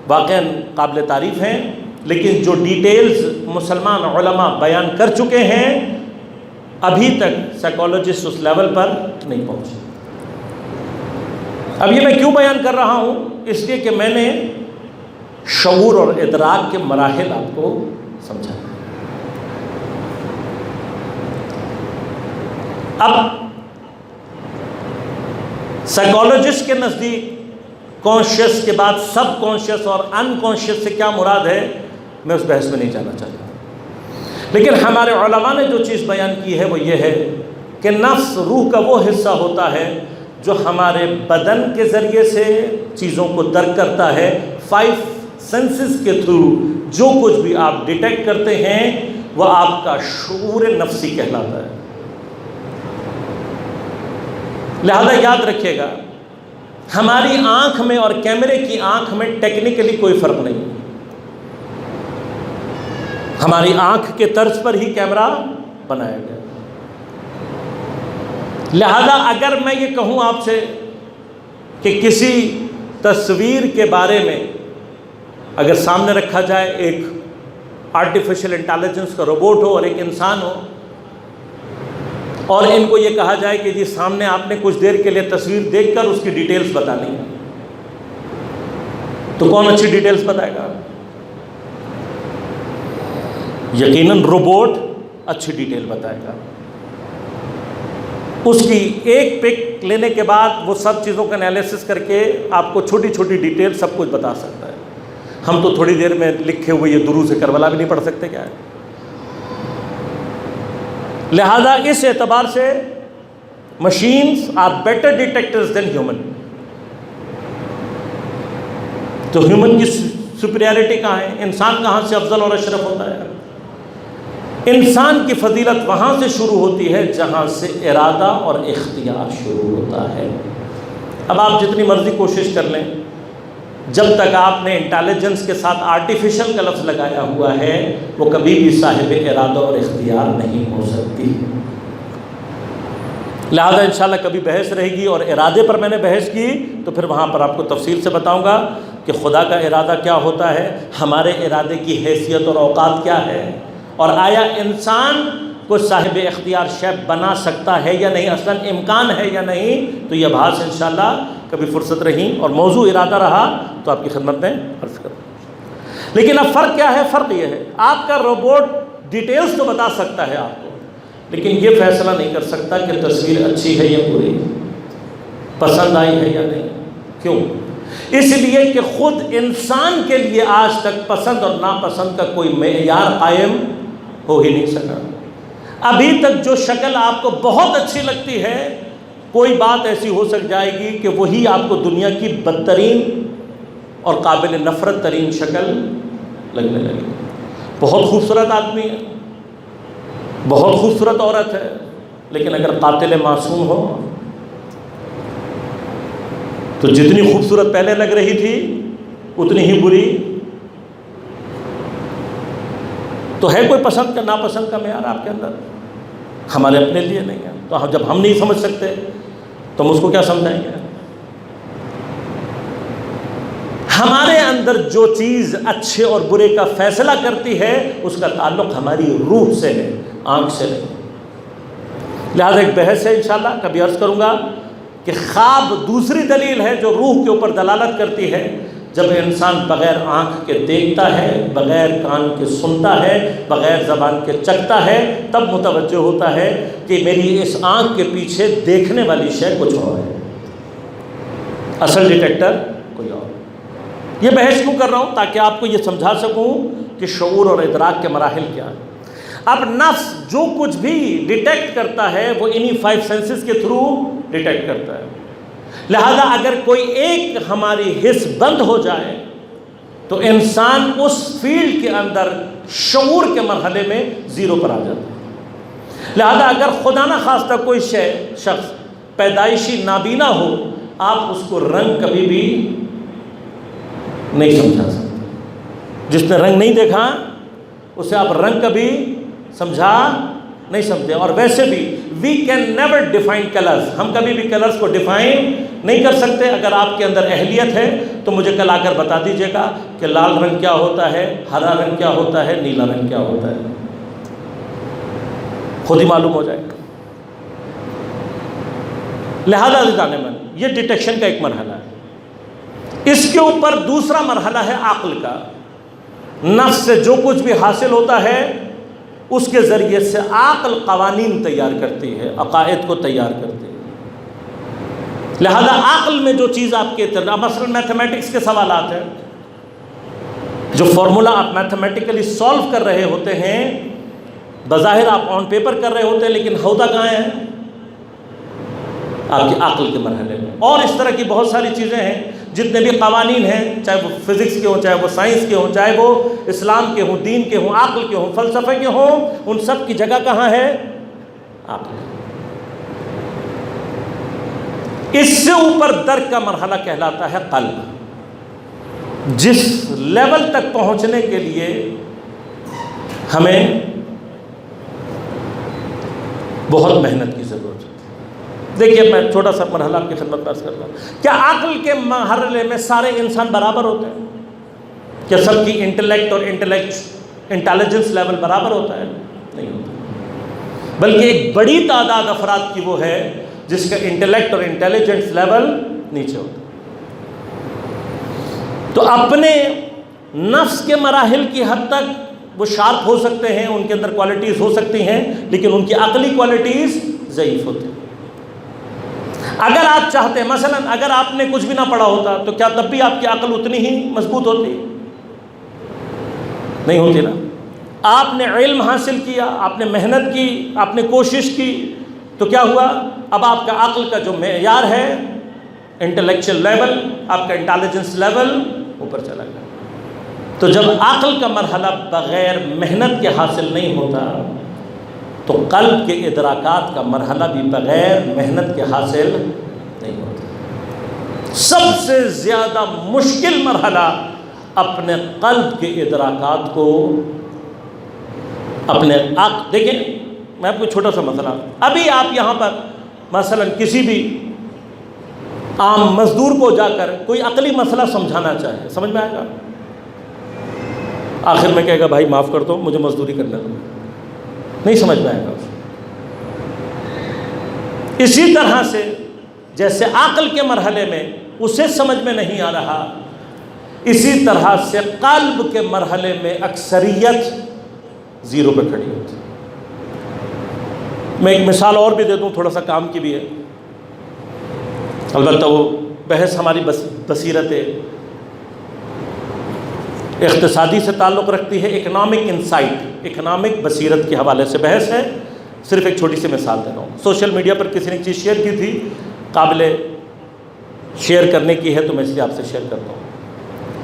واقعاً قابل تعریف ہیں، لیکن جو ڈیٹیلز مسلمان علماء بیان کر چکے ہیں، ابھی تک سائیکالوجسٹ اس لیول پر نہیں پہنچے۔ اب یہ میں کیوں بیان کر رہا ہوں؟ اس لیے کہ میں نے شعور اور ادراک کے مراحل آپ کو سمجھا۔ اب سائیکالوجسٹ کے نزدیک کانشیس کے بعد سب کانشیس اور ان کانشیس سے کیا مراد ہے، میں اس بحث میں نہیں جانا چاہتا، لیکن ہمارے علماء نے جو چیز بیان کی ہے وہ یہ ہے کہ نفس روح کا وہ حصہ ہوتا ہے جو ہمارے بدن کے ذریعے سے چیزوں کو درک کرتا ہے، 5 سینسز کے تھرو جو کچھ بھی آپ ڈیٹیکٹ کرتے ہیں وہ آپ کا شعور نفسی کہلاتا ہے۔ لہذا یاد رکھیے گا، ہماری آنکھ میں اور کیمرے کی آنکھ میں ٹیکنیکلی کوئی فرق نہیں، ہماری آنکھ کے طرز پر ہی کیمرہ بنایا گیا۔ لہذا اگر میں یہ کہوں آپ سے کہ کسی تصویر کے بارے میں اگر سامنے رکھا جائے ایک آرٹیفیشل انٹیلیجنس کا روبوٹ ہو اور ایک انسان ہو، اور ان کو یہ کہا جائے کہ جی سامنے آپ نے کچھ دیر کے لیے تصویر دیکھ کر اس کی ڈیٹیلز بتانی ہے، تو کون اچھی ڈیٹیلز بتائے گا؟ یقیناً روبوٹ اچھی ڈیٹیل بتائے گا۔ اس کی ایک پک لینے کے بعد وہ سب چیزوں کا انالیسس کر کے آپ کو چھوٹی چھوٹی ڈیٹیل سب کچھ بتا سکتا ہے۔ ہم تو تھوڑی دیر میں لکھے ہوئے یہ دروس کربلا بھی نہیں پڑھ سکتے کیا ہے؟ لہذا اس اعتبار سے machines are better detectors than human. تو ہیومن کی سپیریورٹی کہاں ہے؟ انسان کہاں سے افضل اور اشرف ہوتا ہے؟ انسان کی فضیلت وہاں سے شروع ہوتی ہے جہاں سے ارادہ اور اختیار شروع ہوتا ہے۔ اب آپ جتنی مرضی کوشش کر لیں، جب تک آپ نے انٹیلیجنس کے ساتھ آرٹیفیشل کا لفظ لگایا ہوا ہے، وہ کبھی بھی صاحب ارادہ اور اختیار نہیں ہو سکتی۔ لہذا انشاءاللہ کبھی بحث رہے گی اور ارادے پر میں نے بحث کی تو پھر وہاں پر آپ کو تفصیل سے بتاؤں گا کہ خدا کا ارادہ کیا ہوتا ہے، ہمارے ارادے کی حیثیت اور اوقات کیا ہے، اور آیا انسان کو صاحب اختیار شے بنا سکتا ہے یا نہیں، اصلاً امکان ہے یا نہیں۔ تو یہ بحث انشاءاللہ کبھی فرصت رہی اور موضوع ارادہ رہا تو آپ کی خدمت میں عرض کروں۔ لیکن اب فرق کیا ہے؟ فرق یہ ہے، آپ کا روبوٹ ڈیٹیلز تو بتا سکتا ہے آپ کو، لیکن یہ فیصلہ نہیں کر سکتا کہ تصویر اچھی ہے یا بری، پسند آئی ہے یا نہیں۔ کیوں؟ اس لیے کہ خود انسان کے لیے آج تک پسند اور ناپسند کا کوئی معیار قائم ہو ہی نہیں سکا۔ ابھی تک جو شکل آپ کو بہت اچھی لگتی ہے، کوئی بات ایسی ہو سک جائے گی کہ وہی آپ کو دنیا کی بدترین اور قابل نفرت ترین شکل لگنے لگے۔ بہت خوبصورت آدمی ہے، بہت خوبصورت عورت ہے، لیکن اگر قاتل معصوم ہو تو جتنی خوبصورت پہلے لگ رہی تھی اتنی ہی بری۔ تو ہے کوئی پسند کا ناپسند کا معیار آپ کے اندر؟ ہمارے اپنے لیے نہیں ہے۔ تو جب ہم نہیں سمجھ سکتے تو ہم اس کو کیا سمجھائیں گے؟ ہمارے اندر جو چیز اچھے اور برے کا فیصلہ کرتی ہے اس کا تعلق ہماری روح سے ہے، آنکھ سے نہیں۔ لہذا ایک بحث ہے انشاءاللہ، کبھی عرض کروں گا کہ خواب دوسری دلیل ہے جو روح کے اوپر دلالت کرتی ہے۔ جب انسان بغیر آنکھ کے دیکھتا ہے، بغیر کان کے سنتا ہے، بغیر زبان کے چکھتا ہے، تب متوجہ ہوتا ہے کہ میری اس آنکھ کے پیچھے دیکھنے والی شے کچھ اور ہے، اصل ڈیٹیکٹر کوئی اور۔ یہ بحث کیوں کر رہا ہوں؟ تاکہ آپ کو یہ سمجھا سکوں کہ شعور اور ادراک کے مراحل کیا ہیں۔ اب نفس جو کچھ بھی ڈیٹیکٹ کرتا ہے وہ انہی 5 سینسز کے تھرو ڈیٹیکٹ کرتا ہے۔ لہذا اگر کوئی ایک ہماری حس بند ہو جائے تو انسان اس فیلڈ کے اندر شعور کے مرحلے میں زیرو پر آ جاتا ہے۔ لہذا اگر خدا نہ خواستہ کوئی شخص پیدائشی نابینا ہو، آپ اس کو رنگ کبھی بھی نہیں سمجھا سکتے۔ جس نے رنگ نہیں دیکھا اسے آپ رنگ کبھی سمجھا نہیں سمجھتے۔ اور ویسے بھی we can never define colours, ہم کبھی بھی کلرز کو ڈیفائن نہیں کر سکتے۔ اگر آپ کے اندر اہلیت ہے تو مجھے کل آ کر بتا دیجیے گا کہ لال رنگ کیا ہوتا ہے، ہرا رنگ کیا ہوتا ہے، نیلا رنگ کیا ہوتا ہے، خود ہی معلوم ہو جائے گا۔ لہذا عزیزان من، یہ ڈیٹیکشن کا ایک مرحلہ ہے۔ اس کے اوپر دوسرا مرحلہ ہے عقل کا۔ نفس سے جو کچھ بھی حاصل ہوتا ہے اس کے ذریعے سے عقل قوانین تیار کرتی ہے، عقائد کو تیار کرتی ہے۔ لہذا عقل میں جو چیز آپ کے مثلا میتھمیٹکس کے سوالات ہیں، جو فارمولا آپ میتھمیٹیکلی سالو کر رہے ہوتے ہیں، بظاہر آپ آن پیپر کر رہے ہوتے ہیں، لیکن ہوتا کہاں ہے؟ آپ کی عقل کے مرحلے میں۔ اور اس طرح کی بہت ساری چیزیں ہیں، جتنے بھی قوانین ہیں، چاہے وہ فزکس کے ہوں، چاہے وہ سائنس کے ہوں، چاہے وہ اسلام کے ہوں، دین کے ہوں، عقل کے ہوں، فلسفے کے ہوں، ان سب کی جگہ کہاں ہے؟ عقل۔ اس سے اوپر درک کا مرحلہ کہلاتا ہے قلب، جس لیول تک پہنچنے کے لیے ہمیں بہت محنت کی ضرورت ہے۔ دیکھیے میں چھوٹا سا مرحلہ آپ کی خدمت میں عرض کرتا ہوں۔ کیا عقل کے مرحلے میں سارے انسان برابر ہوتے ہیں؟ کیا سب کی انٹلیکٹ اور انٹیلیجنس لیول برابر ہوتا ہے؟ نہیں ہوتا، بلکہ ایک بڑی تعداد افراد کی وہ ہے جس کا انٹلیکٹ اور انٹیلیجنس لیول نیچے ہوتا ہے۔ تو اپنے نفس کے مراحل کی حد تک وہ شارپ ہو سکتے ہیں، ان کے اندر کوالٹیز ہو سکتی ہیں، لیکن ان کی عقلی کوالٹیز ضعیف ہوتی ہیں۔ اگر آپ چاہتے ہیں، مثلا اگر آپ نے کچھ بھی نہ پڑھا ہوتا تو کیا تب بھی آپ کی عقل اتنی ہی مضبوط ہوتی؟ نہیں ہوتی نا۔ آپ نے علم حاصل کیا، آپ نے محنت کی، آپ نے کوشش کی، تو کیا ہوا؟ اب آپ کا عقل کا جو معیار ہے، انٹلیکچل لیول، آپ کا انٹیلیجنس لیول اوپر چلا گیا۔ تو جب عقل کا مرحلہ بغیر محنت کے حاصل نہیں ہوتا تو قلب کے ادراکات کا مرحلہ بھی بغیر محنت کے حاصل نہیں ہوتا۔ سب سے زیادہ مشکل مرحلہ اپنے قلب کے ادراکات کو اپنے دیکھیں، میں آپ کو چھوٹا سا مسئلہ، ابھی آپ یہاں پر مثلا کسی بھی عام مزدور کو جا کر کوئی عقلی مسئلہ سمجھانا چاہے، سمجھ میں آئے گا؟ آخر میں کہے گا بھائی معاف کر دو، مجھے مزدوری کرنے دو، نہیں سمجھ میں آئے گا۔ اسی طرح سے جیسے عقل کے مرحلے میں اسے سمجھ میں نہیں آ رہا، اسی طرح سے قلب کے مرحلے میں اکثریت زیرو پہ کھڑی ہوتی۔ میں ایک مثال اور بھی دے دوں، تھوڑا سا کام کی بھی ہے، البتہ وہ بحث ہماری بصیرت اقتصادی سے تعلق رکھتی ہے، اکنامک انسائٹ، اکنامک بصیرت کے حوالے سے بحث ہے۔ صرف ایک چھوٹی سی مثال دے رہا ہوں۔ سوشل میڈیا پر کسی نے ایک چیز شیئر کی تھی، قابل شیئر کرنے کی ہے تو میں اس لیے آپ سے شیئر کرتا ہوں۔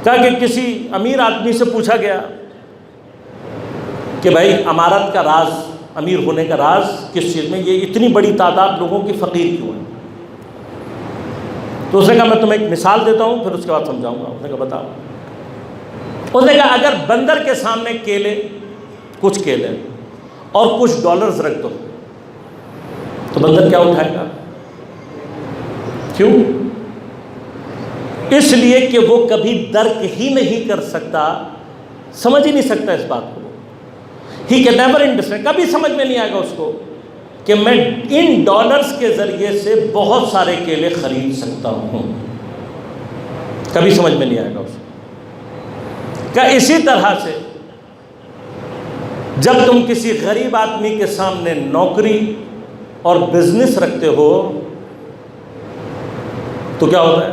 کہا کہ کسی امیر آدمی سے پوچھا گیا کہ بھائی امارت کا راز، امیر ہونے کا راز کس چیز میں، یہ اتنی بڑی تعداد لوگوں کی فقیر کیوں ہے؟ تو اس نے کہا میں تمہیں ایک مثال دیتا ہوں، پھر اس کے بعد سمجھاؤں گا۔ اس نے کہا بتاؤ۔ اس نے کہا اگر بندر کے سامنے کیلے، کچھ کیلے اور کچھ ڈالرز رکھ دو تو بندر کیا اٹھائے گا؟ کیوں؟ اس لیے کہ وہ کبھی درک ہی نہیں کر سکتا، سمجھ ہی نہیں سکتا اس بات کو۔ ہی کین نیور انڈرسٹینڈ، کبھی سمجھ میں نہیں آئے گا اس کو کہ میں ان ڈالرز کے ذریعے سے بہت سارے کیلے خرید سکتا ہوں، کبھی سمجھ میں نہیں آئے گا اس کو۔ کہ اسی طرح سے جب تم کسی غریب آدمی کے سامنے نوکری اور بزنس رکھتے ہو تو کیا ہوتا ہے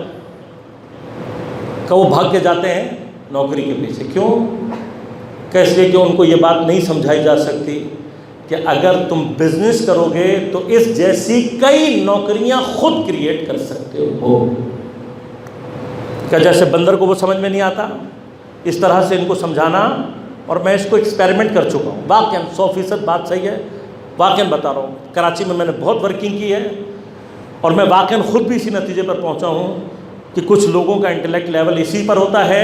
کہ وہ بھاگ کے جاتے ہیں نوکری کے پیچھے۔ کیوں؟ کہ اس لیے کہ ان کو یہ بات نہیں سمجھائی جا سکتی کہ اگر تم بزنس کرو گے تو اس جیسی کئی نوکریاں خود کریٹ کر سکتے ہو۔ کہ جیسے بندر کو وہ سمجھ میں نہیں آتا، اس طرح سے ان کو سمجھانا، اور میں اس کو ایکسپیریمنٹ کر چکا ہوں، واقعاً 100% بات صحیح ہے، واقعاً بتا رہا ہوں، کراچی میں نے بہت ورکنگ کی ہے، اور میں واقعاً خود بھی اسی نتیجے پر پہنچا ہوں کہ کچھ لوگوں کا انٹلیکٹ لیول اسی پر ہوتا ہے،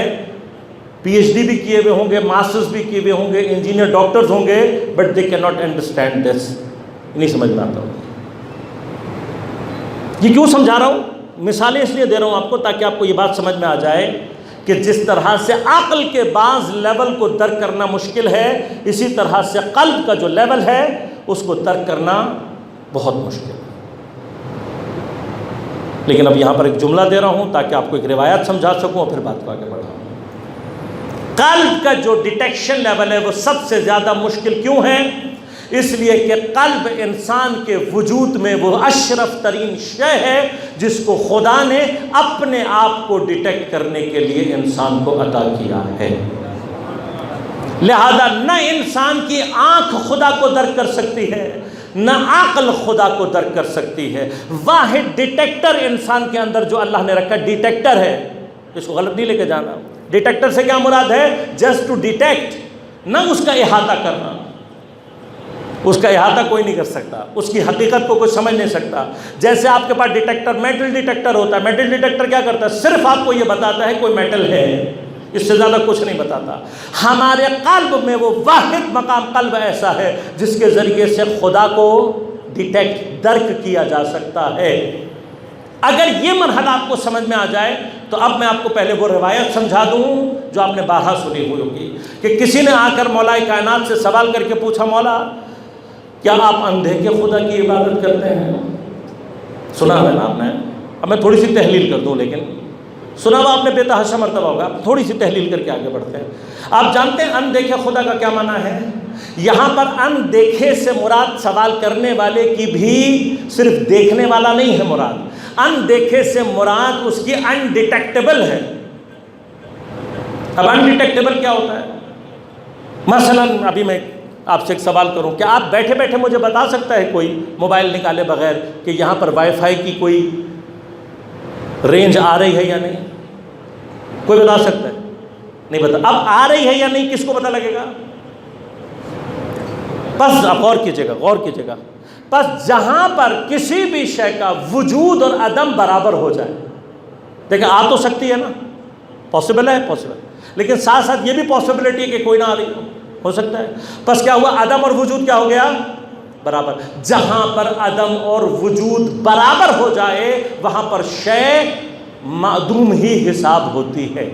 پی ایچ ڈی بھی کیے ہوئے ہوں گے، ماسٹرز بھی کیے ہوئے ہوں گے، انجینئر ڈاکٹرز ہوں گے، but they can not understand this, نہیں سمجھ میں آتا ہوں۔ یہ کیوں سمجھا رہا ہوں؟ مثالیں اس لیے دے رہا ہوں آپ کو تاکہ آپ کو یہ بات سمجھ میں آ جائے کہ جس طرح سے عقل کے بعض لیول کو درک کرنا مشکل ہے، اسی طرح سے قلب کا جو لیول ہے اس کو درک کرنا بہت مشکل ہے۔ لیکن اب یہاں پر ایک جملہ دے رہا ہوں تاکہ آپ کو ایک روایت سمجھا سکوں اور پھر بات کو آگے بڑھاؤں۔ قلب کا جو ڈیٹیکشن لیول ہے وہ سب سے زیادہ مشکل کیوں ہے؟ اس لیے کہ قلب انسان کے وجود میں وہ اشرف ترین شے ہے جس کو خدا نے اپنے آپ کو ڈیٹیکٹ کرنے کے لیے انسان کو عطا کیا ہے۔ لہذا نہ انسان کی آنکھ خدا کو درک کر سکتی ہے، نہ عقل خدا کو درک کر سکتی ہے۔ واحد ڈیٹیکٹر انسان کے اندر جو اللہ نے رکھا ڈیٹیکٹر ہے، اس کو غلط نہیں لے کے جانا۔ ڈیٹیکٹر سے کیا مراد ہے؟ جسٹ ٹو ڈیٹیکٹ، نہ اس کا احاطہ کرنا۔ اس کا احاطہ کوئی نہیں کر سکتا، اس کی حقیقت کو کوئی سمجھ نہیں سکتا۔ جیسے آپ کے پاس ڈیٹیکٹر، میٹل ڈیٹیکٹر ہوتا ہے، میٹل ڈیٹیکٹر کیا کرتا ہے؟ صرف آپ کو یہ بتاتا ہے کوئی میٹل ہے، اس سے زیادہ کچھ نہیں بتاتا۔ ہمارے قلب میں وہ واحد مقام قلب ایسا ہے جس کے ذریعے سے خدا کو ڈیٹیکٹ، درک کیا جا سکتا ہے۔ اگر یہ مرحلہ آپ کو سمجھ میں آ جائے تو اب میں آپ کو پہلے وہ روایت سمجھا دوں جو آپ نے بارہا سنی ہوئی ہوگی کہ کسی نے آ کر مولا کائنات سے سوال کر کے پوچھا، مولا کیا آپ اندھے کے خدا کی عبادت کرتے ہیں؟ سنا ہے نا آپ نے؟ اب میں تھوڑی سی تحلیل کر دوں، لیکن سنا ہوا آپ نے بے تحاشا مرتبہ ہوگا، تھوڑی سی تحلیل کر کے آگے بڑھتے ہیں۔ آپ جانتے ہیں اندیکھے خدا کا کیا معنی ہے؟ یہاں پر اندیکھے سے مراد سوال کرنے والے کی بھی صرف دیکھنے والا نہیں ہے مراد، اندیکھے سے مراد اس کی انڈیٹیکٹیبل ہے۔ اب انڈیٹیکٹیبل کیا ہوتا ہے؟ مثلا ابھی میں آپ سے ایک سوال کروں، کیا آپ بیٹھے بیٹھے مجھے بتا سکتا ہے کوئی موبائل نکالے بغیر کہ یہاں پر وائی فائی کی کوئی رینج آ رہی ہے یا نہیں؟ کوئی بتا سکتا ہے؟ نہیں بتا۔ اب آ رہی ہے یا نہیں کس کو پتہ لگے گا؟ بس آپ غور کیجیے گا، غور کیجیے گا۔ بس جہاں پر کسی بھی شے کا وجود اور عدم برابر ہو جائے، دیکھیں آ تو سکتی ہے نا، پاسبل ہے، پاسبل، لیکن ساتھ ساتھ یہ بھی پاسبلٹی ہے کہ کوئی نہ آ رہی ہو سکتا ہے۔ بس کیا ہوا؟ عدم اور وجود کیا ہو گیا؟ برابر۔ جہاں پر عدم اور وجود برابر ہو جائے وہاں پر شے معدوم ہی حساب ہوتی ہے۔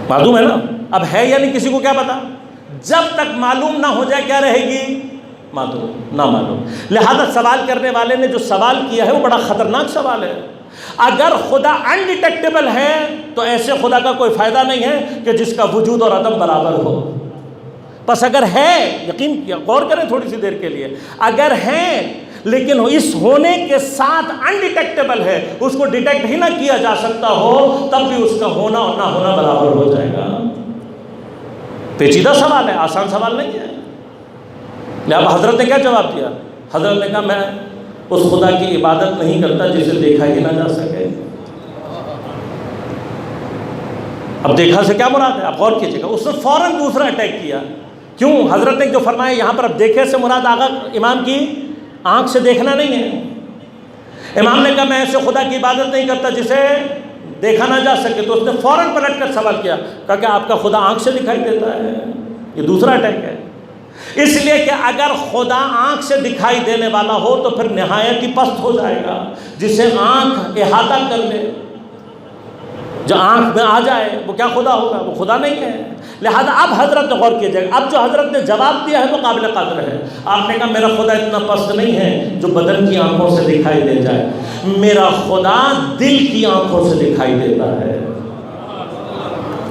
معدوم ہے نا؟ اب ہے یا نہیں کسی کو کیا پتا؟ جب تک معلوم نہ ہو جائے کیا رہے گی؟ معدوم، نامعلوم۔ لہذا سوال کرنے والے نے جو سوال کیا ہے وہ بڑا خطرناک سوال ہے۔ اگر خدا انڈیٹیکٹیبل ہے تو ایسے خدا کا کوئی فائدہ نہیں ہے کہ جس کا وجود اور عدم برابر ہو۔ بس اگر ہے، یقین کیا، غور کریں تھوڑی سی دیر کے لیے، اگر ہے لیکن اس ہونے کے ساتھ انڈیٹیکٹیبل ہے، اس کو ڈیٹیکٹ ہی نہ کیا جا سکتا ہو، تب بھی اس کا ہونا اور نہ ہونا برابر ہو جائے گا۔ پیچیدہ سوال ہے، آسان سوال نہیں ہے۔ لہذا حضرت نے کیا جواب دیا؟ حضرت نے کہا میں اس خدا کی عبادت نہیں کرتا جسے دیکھا ہی نہ جا سکے۔ اب دیکھا سے کیا مراد ہے؟ آپ غور کیجیے گا، اس نے فوراً دوسرا اٹیک کیا۔ کیوں؟ حضرت نے جو فرمایا یہاں پر اب دیکھے سے مراد آگا امام کی آنکھ سے دیکھنا نہیں ہے۔ امام نے کہا میں ایسے خدا کی عبادت نہیں کرتا جسے دیکھا نہ جا سکے، تو اس نے فوراً پلٹ کر سوال کیا، کہا کہ آپ کا خدا آنکھ سے دکھائی دیتا ہے؟ یہ دوسرا اٹیک ہے۔ اس لیے کہ اگر خدا آنکھ سے دکھائی دینے والا ہو تو پھر نہایت ہی پست ہو جائے گا۔ جسے آنکھ احاطہ کر لے، جو آنکھ میں آ جائے، وہ کیا خدا ہوگا؟ وہ خدا نہیں ہے۔ لہذا اب حضرت نے غور کیے جائے گا، اب جو حضرت نے جواب دیا ہے وہ قابل قدر ہے۔ آپ نے کہا میرا خدا اتنا پست نہیں ہے جو بدن کی آنکھوں سے دکھائی دے جائے، میرا خدا دل کی آنکھوں سے دکھائی دیتا ہے۔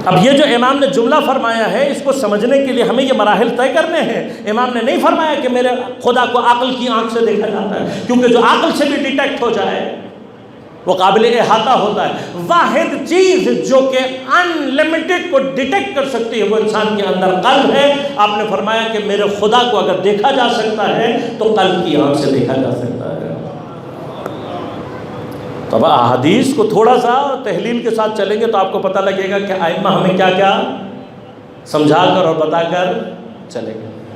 اب یہ جو امام نے جملہ فرمایا ہے، اس کو سمجھنے کے لیے ہمیں یہ مراحل طے کرنے ہیں۔ امام نے نہیں فرمایا کہ میرے خدا کو عقل کی آنکھ سے دیکھا جاتا ہے، کیونکہ جو عقل سے بھی ڈیٹیکٹ ہو جائے وہ قابل احاطہ ہوتا ہے۔ واحد چیز جو کہ ان لمیٹڈ کو ڈیٹیکٹ کر سکتی ہے وہ انسان کے اندر قلب ہے۔ آپ نے فرمایا کہ میرے خدا کو اگر دیکھا جا سکتا ہے تو قلب کی آنکھ سے دیکھا جا سکتا ہے۔ تو اب احادیث کو تھوڑا سا تحلیل کے ساتھ چلیں گے تو آپ کو پتہ لگے گا کہ ائمہ ہمیں کیا کیا سمجھا کر اور بتا کر چلے گئے۔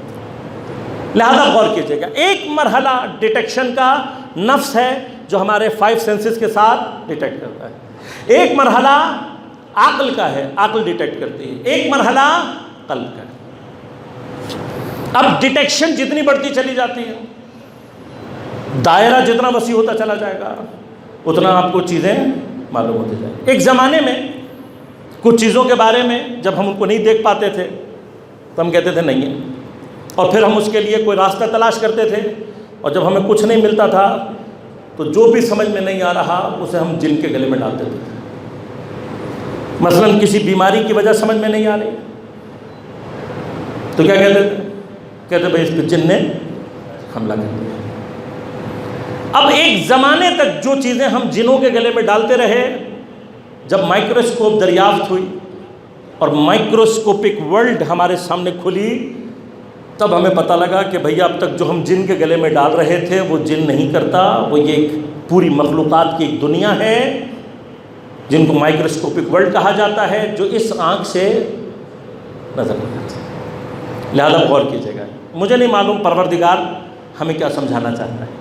لہذا غور کیجیے گا، ایک مرحلہ ڈیٹیکشن کا نفس ہے جو ہمارے 5 سینسز کے ساتھ ڈیٹیکٹ کرتا ہے، ایک مرحلہ عقل کا ہے، عقل ڈیٹیکٹ کرتی ہے، ایک مرحلہ قلب کا ہے۔ اب ڈیٹیکشن جتنی بڑھتی چلی جاتی ہے، دائرہ جتنا وسیع ہوتا چلا جائے گا، اتنا آپ کو چیزیں معلوم ہوتی جائیں۔ ایک زمانے میں کچھ چیزوں کے بارے میں جب ہم ان کو نہیں دیکھ پاتے تھے تو ہم کہتے تھے نہیں ہے، اور پھر ہم اس کے لیے کوئی راستہ تلاش کرتے تھے، اور جب ہمیں کچھ نہیں ملتا تھا تو جو بھی سمجھ میں نہیں آ رہا اسے ہم جن کے گلے میں ڈال دیتے تھے۔ مثلاً کسی بیماری کی وجہ سمجھ میں نہیں آ رہی تو کیا کہتے تھے؟ کہتے بھائی اس پہ جن نے حملہ کر دیا۔ اب ایک زمانے تک جو چیزیں ہم جنوں کے گلے میں ڈالتے رہے، جب مائکروسکوپ دریافت ہوئی اور مائکروسکوپک ورلڈ ہمارے سامنے کھلی، تب ہمیں پتہ لگا کہ بھیا اب تک جو ہم جن کے گلے میں ڈال رہے تھے وہ جن نہیں کرتا، وہ یہ ایک پوری مخلوقات کی ایک دنیا ہے جن کو مائکروسکوپک ورلڈ کہا جاتا ہے، جو اس آنکھ سے نظر نہیں آتی۔ لہذا غور کیجیے گا، مجھے نہیں معلوم پروردگار ہمیں کیا سمجھانا چاہتا ہے،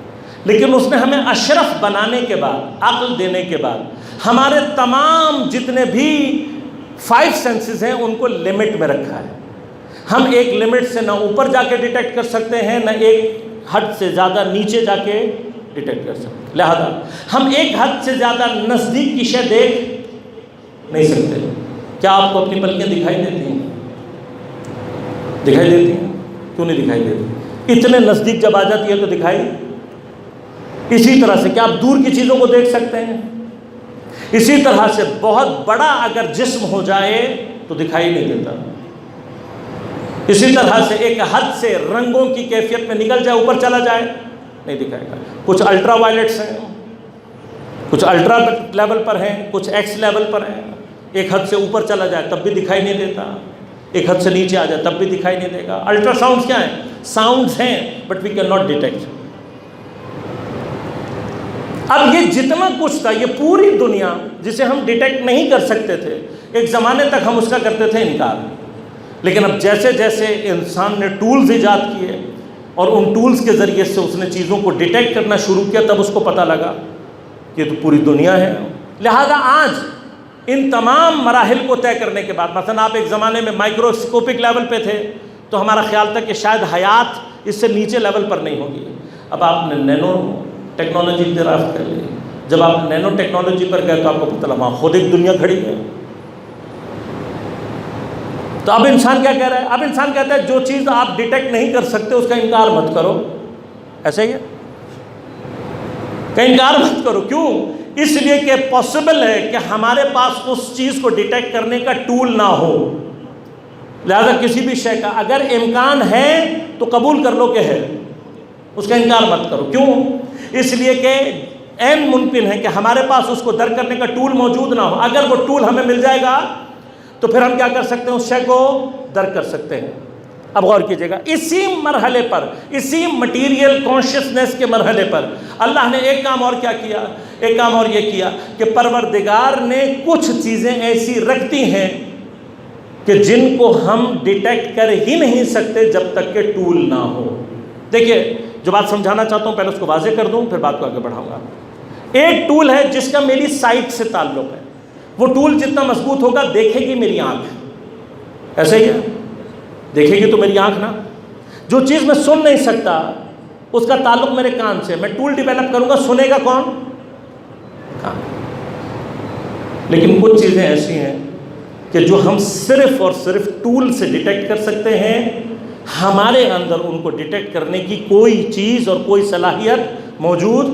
لیکن اس نے ہمیں اشرف بنانے کے بعد، عقل دینے کے بعد، ہمارے تمام جتنے بھی 5 سینسز ہیں ان کو لمٹ میں رکھا ہے۔ ہم ایک لمٹ سے نہ اوپر جا کے ڈیٹیکٹ کر سکتے ہیں، نہ ایک حد سے زیادہ نیچے جا کے ڈیٹیکٹ کر سکتے ہیں۔ لہذا ہم ایک حد سے زیادہ نزدیک کی شے دیکھ نہیں سکتے۔ کیا آپ کو اپنی پلکیں دکھائی دیتی ہیں؟ دکھائی دیتی ہیں؟ کیوں نہیں دکھائی دیتی؟ اتنے نزدیک جب آ جاتی ہے تو دکھائی۔ اسی طرح سے کیا آپ دور کی چیزوں کو دیکھ سکتے ہیں؟ اسی طرح سے بہت بڑا اگر جسم ہو جائے تو دکھائی نہیں دیتا۔ اسی طرح سے ایک حد سے رنگوں کی کیفیت میں نکل جائے، اوپر چلا جائے، نہیں دکھائے گا۔ کچھ الٹرا وائلٹس ہیں، کچھ الٹرا لیول پر ہیں، کچھ ایکس لیول پر ہیں۔ ایک حد سے اوپر چلا جائے تب بھی دکھائی نہیں دیتا، ایک حد سے نیچے آ جائے تب بھی دکھائی نہیں دے گا۔ الٹرا ساؤنڈس کیا ہیں؟ ساؤنڈس ہیں، but we can not detect. اب یہ جتنا کچھ تھا، یہ پوری دنیا جسے ہم ڈیٹیکٹ نہیں کر سکتے تھے، ایک زمانے تک ہم اس کا کرتے تھے انکار، لیکن اب جیسے جیسے انسان نے ٹولز ایجاد کیے اور ان ٹولز کے ذریعے سے اس نے چیزوں کو ڈیٹیکٹ کرنا شروع کیا، تب اس کو پتہ لگا کہ یہ تو پوری دنیا ہے۔ لہذا آج ان تمام مراحل کو طے کرنے کے بعد، مثلا آپ ایک زمانے میں مائکروسکوپک لیول پہ تھے تو ہمارا خیال تھا کہ شاید حیات اس سے نیچے لیول پر نہیں ہوگی۔ اب آپ نے نینو ٹیکنالوجی دریافت کر لی، جب آپ نینو ٹیکنالوجی پر گئے تو آپ کو پتہ لگا وہاں خود ایک دنیا کھڑی ہے۔ تو اب انسان کیا کہہ رہا ہے؟ اب انسان کہتا ہے جو چیز آپ ڈیٹیکٹ نہیں کر سکتے اس کا انکار مت کرو۔ ایسا ہی ہے کہ انکار مت کرو، کیوں؟ اس لیے کہ پاسبل ہے کہ ہمارے پاس اس چیز کو ڈیٹیکٹ کرنے کا ٹول نہ ہو۔ لہذا کسی بھی شے کا اگر امکان ہے تو قبول کر لو کہ ہے، اس کا انکار مت کرو۔ کیوں؟ اس لیے کہ عین ممکن ہے کہ ہمارے پاس اس کو درک کرنے کا ٹول موجود نہ ہو۔ اگر وہ ٹول ہمیں مل جائے گا تو پھر ہم کیا کر سکتے ہیں؟ اس شے کو درک کر سکتے ہیں۔ اب غور کیجیے گا، اسی مرحلے پر، اسی مٹیریل کانشسنس کے مرحلے پر اللہ نے ایک کام اور کیا کیا؟ ایک کام اور یہ کیا کہ پروردگار نے کچھ چیزیں ایسی رکھتی ہیں کہ جن کو ہم ڈیٹیکٹ کر ہی نہیں سکتے جب تک کہ ٹول نہ ہو۔ دیکھیے، جو بات سمجھانا چاہتا ہوں پہلے اس کو واضح کر دوں، پھر بات کو آگے بڑھاؤں گا۔ ایک ٹول ہے جس کا میری سائٹ سے تعلق ہے، وہ ٹول جتنا مضبوط ہوگا دیکھے گی میری آنکھ۔ ایسا ہی ہے، دیکھے گی تو میری آنکھ نا۔ جو چیز میں سن نہیں سکتا اس کا تعلق میرے کان سے، میں ٹول ڈیولپ کروں گا، سنے گا کون؟ کان۔ لیکن کچھ چیزیں ایسی ہیں کہ جو ہم صرف اور صرف ٹول سے ڈیٹیکٹ کر سکتے ہیں، ہمارے اندر ان کو ڈیٹیکٹ کرنے کی کوئی چیز اور کوئی صلاحیت موجود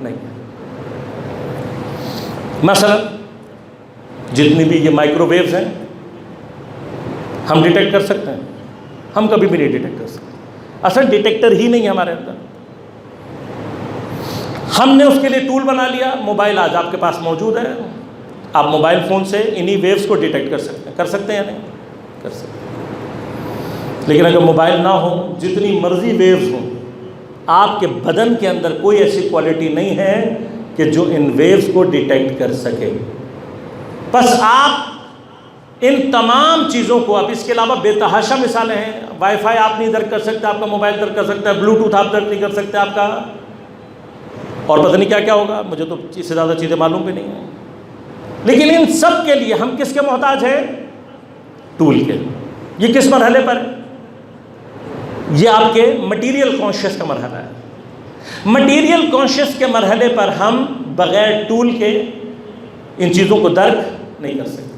نہیں ہے۔ مثلا جتنی بھی یہ مائکرو ویوز ہیں ہم ڈیٹیکٹ کر سکتے ہیں؟ ہم کبھی بھی نہیں ڈیٹیکٹ کر سکتے، اصل ڈیٹیکٹر ہی نہیں ہمارے اندر۔ ہم نے اس کے لیے ٹول بنا لیا، موبائل آج آپ کے پاس موجود ہے، آپ موبائل فون سے انہی ویوز کو ڈیٹیکٹ کر سکتے ہیں یا نہیں؟ کر سکتے ہیں۔ لیکن اگر موبائل نہ ہو، جتنی مرضی ویوز ہوں، آپ کے بدن کے اندر کوئی ایسی کوالٹی نہیں ہے کہ جو ان ویوز کو ڈیٹیکٹ کر سکے۔ بس آپ ان تمام چیزوں کو، اب اس کے علاوہ بے تحاشا مثالیں ہیں. وائی فائی آپ نہیں درک کر سکتے، آپ کا موبائل درک کر سکتا ہے، بلوٹوتھ آپ درک نہیں کر سکتے آپ کا، اور پتہ نہیں کیا کیا ہوگا، مجھے تو اس سے زیادہ چیزیں معلوم بھی نہیں ہیں. لیکن ان سب کے لیے ہم کس کے محتاج ہیں؟ ٹول کے. یہ کس مرحلے پر ہے؟ یہ آپ کے مٹیریل کانشیس کا مرحلہ ہے. مٹیریل کانشیس کے مرحلے پر ہم بغیر ٹول کے ان چیزوں کو درک نہیں کر سکتے.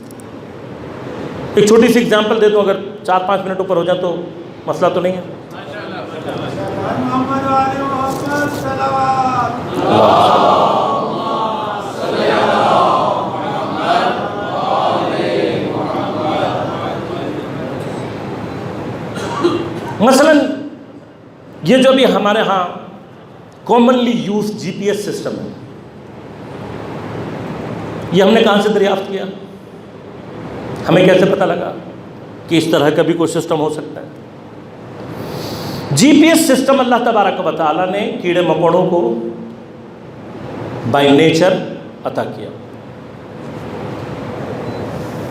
ایک چھوٹی سی اگزامپل دے دوں، اگر 4-5 منٹ اوپر ہو جائے تو مسئلہ تو نہیں ہے. مثلا یہ جو بھی ہمارے ہاں کامنلی یوز جی پی ایس سسٹم ہے، یہ ہم نے کہاں سے دریافت کیا؟ ہمیں کیسے پتہ لگا کہ اس طرح کا بھی کوئی سسٹم ہو سکتا ہے؟ جی پی ایس سسٹم اللہ تبارک و تعالیٰ نے کیڑے مکوڑوں کو بائی نیچر عطا کیا.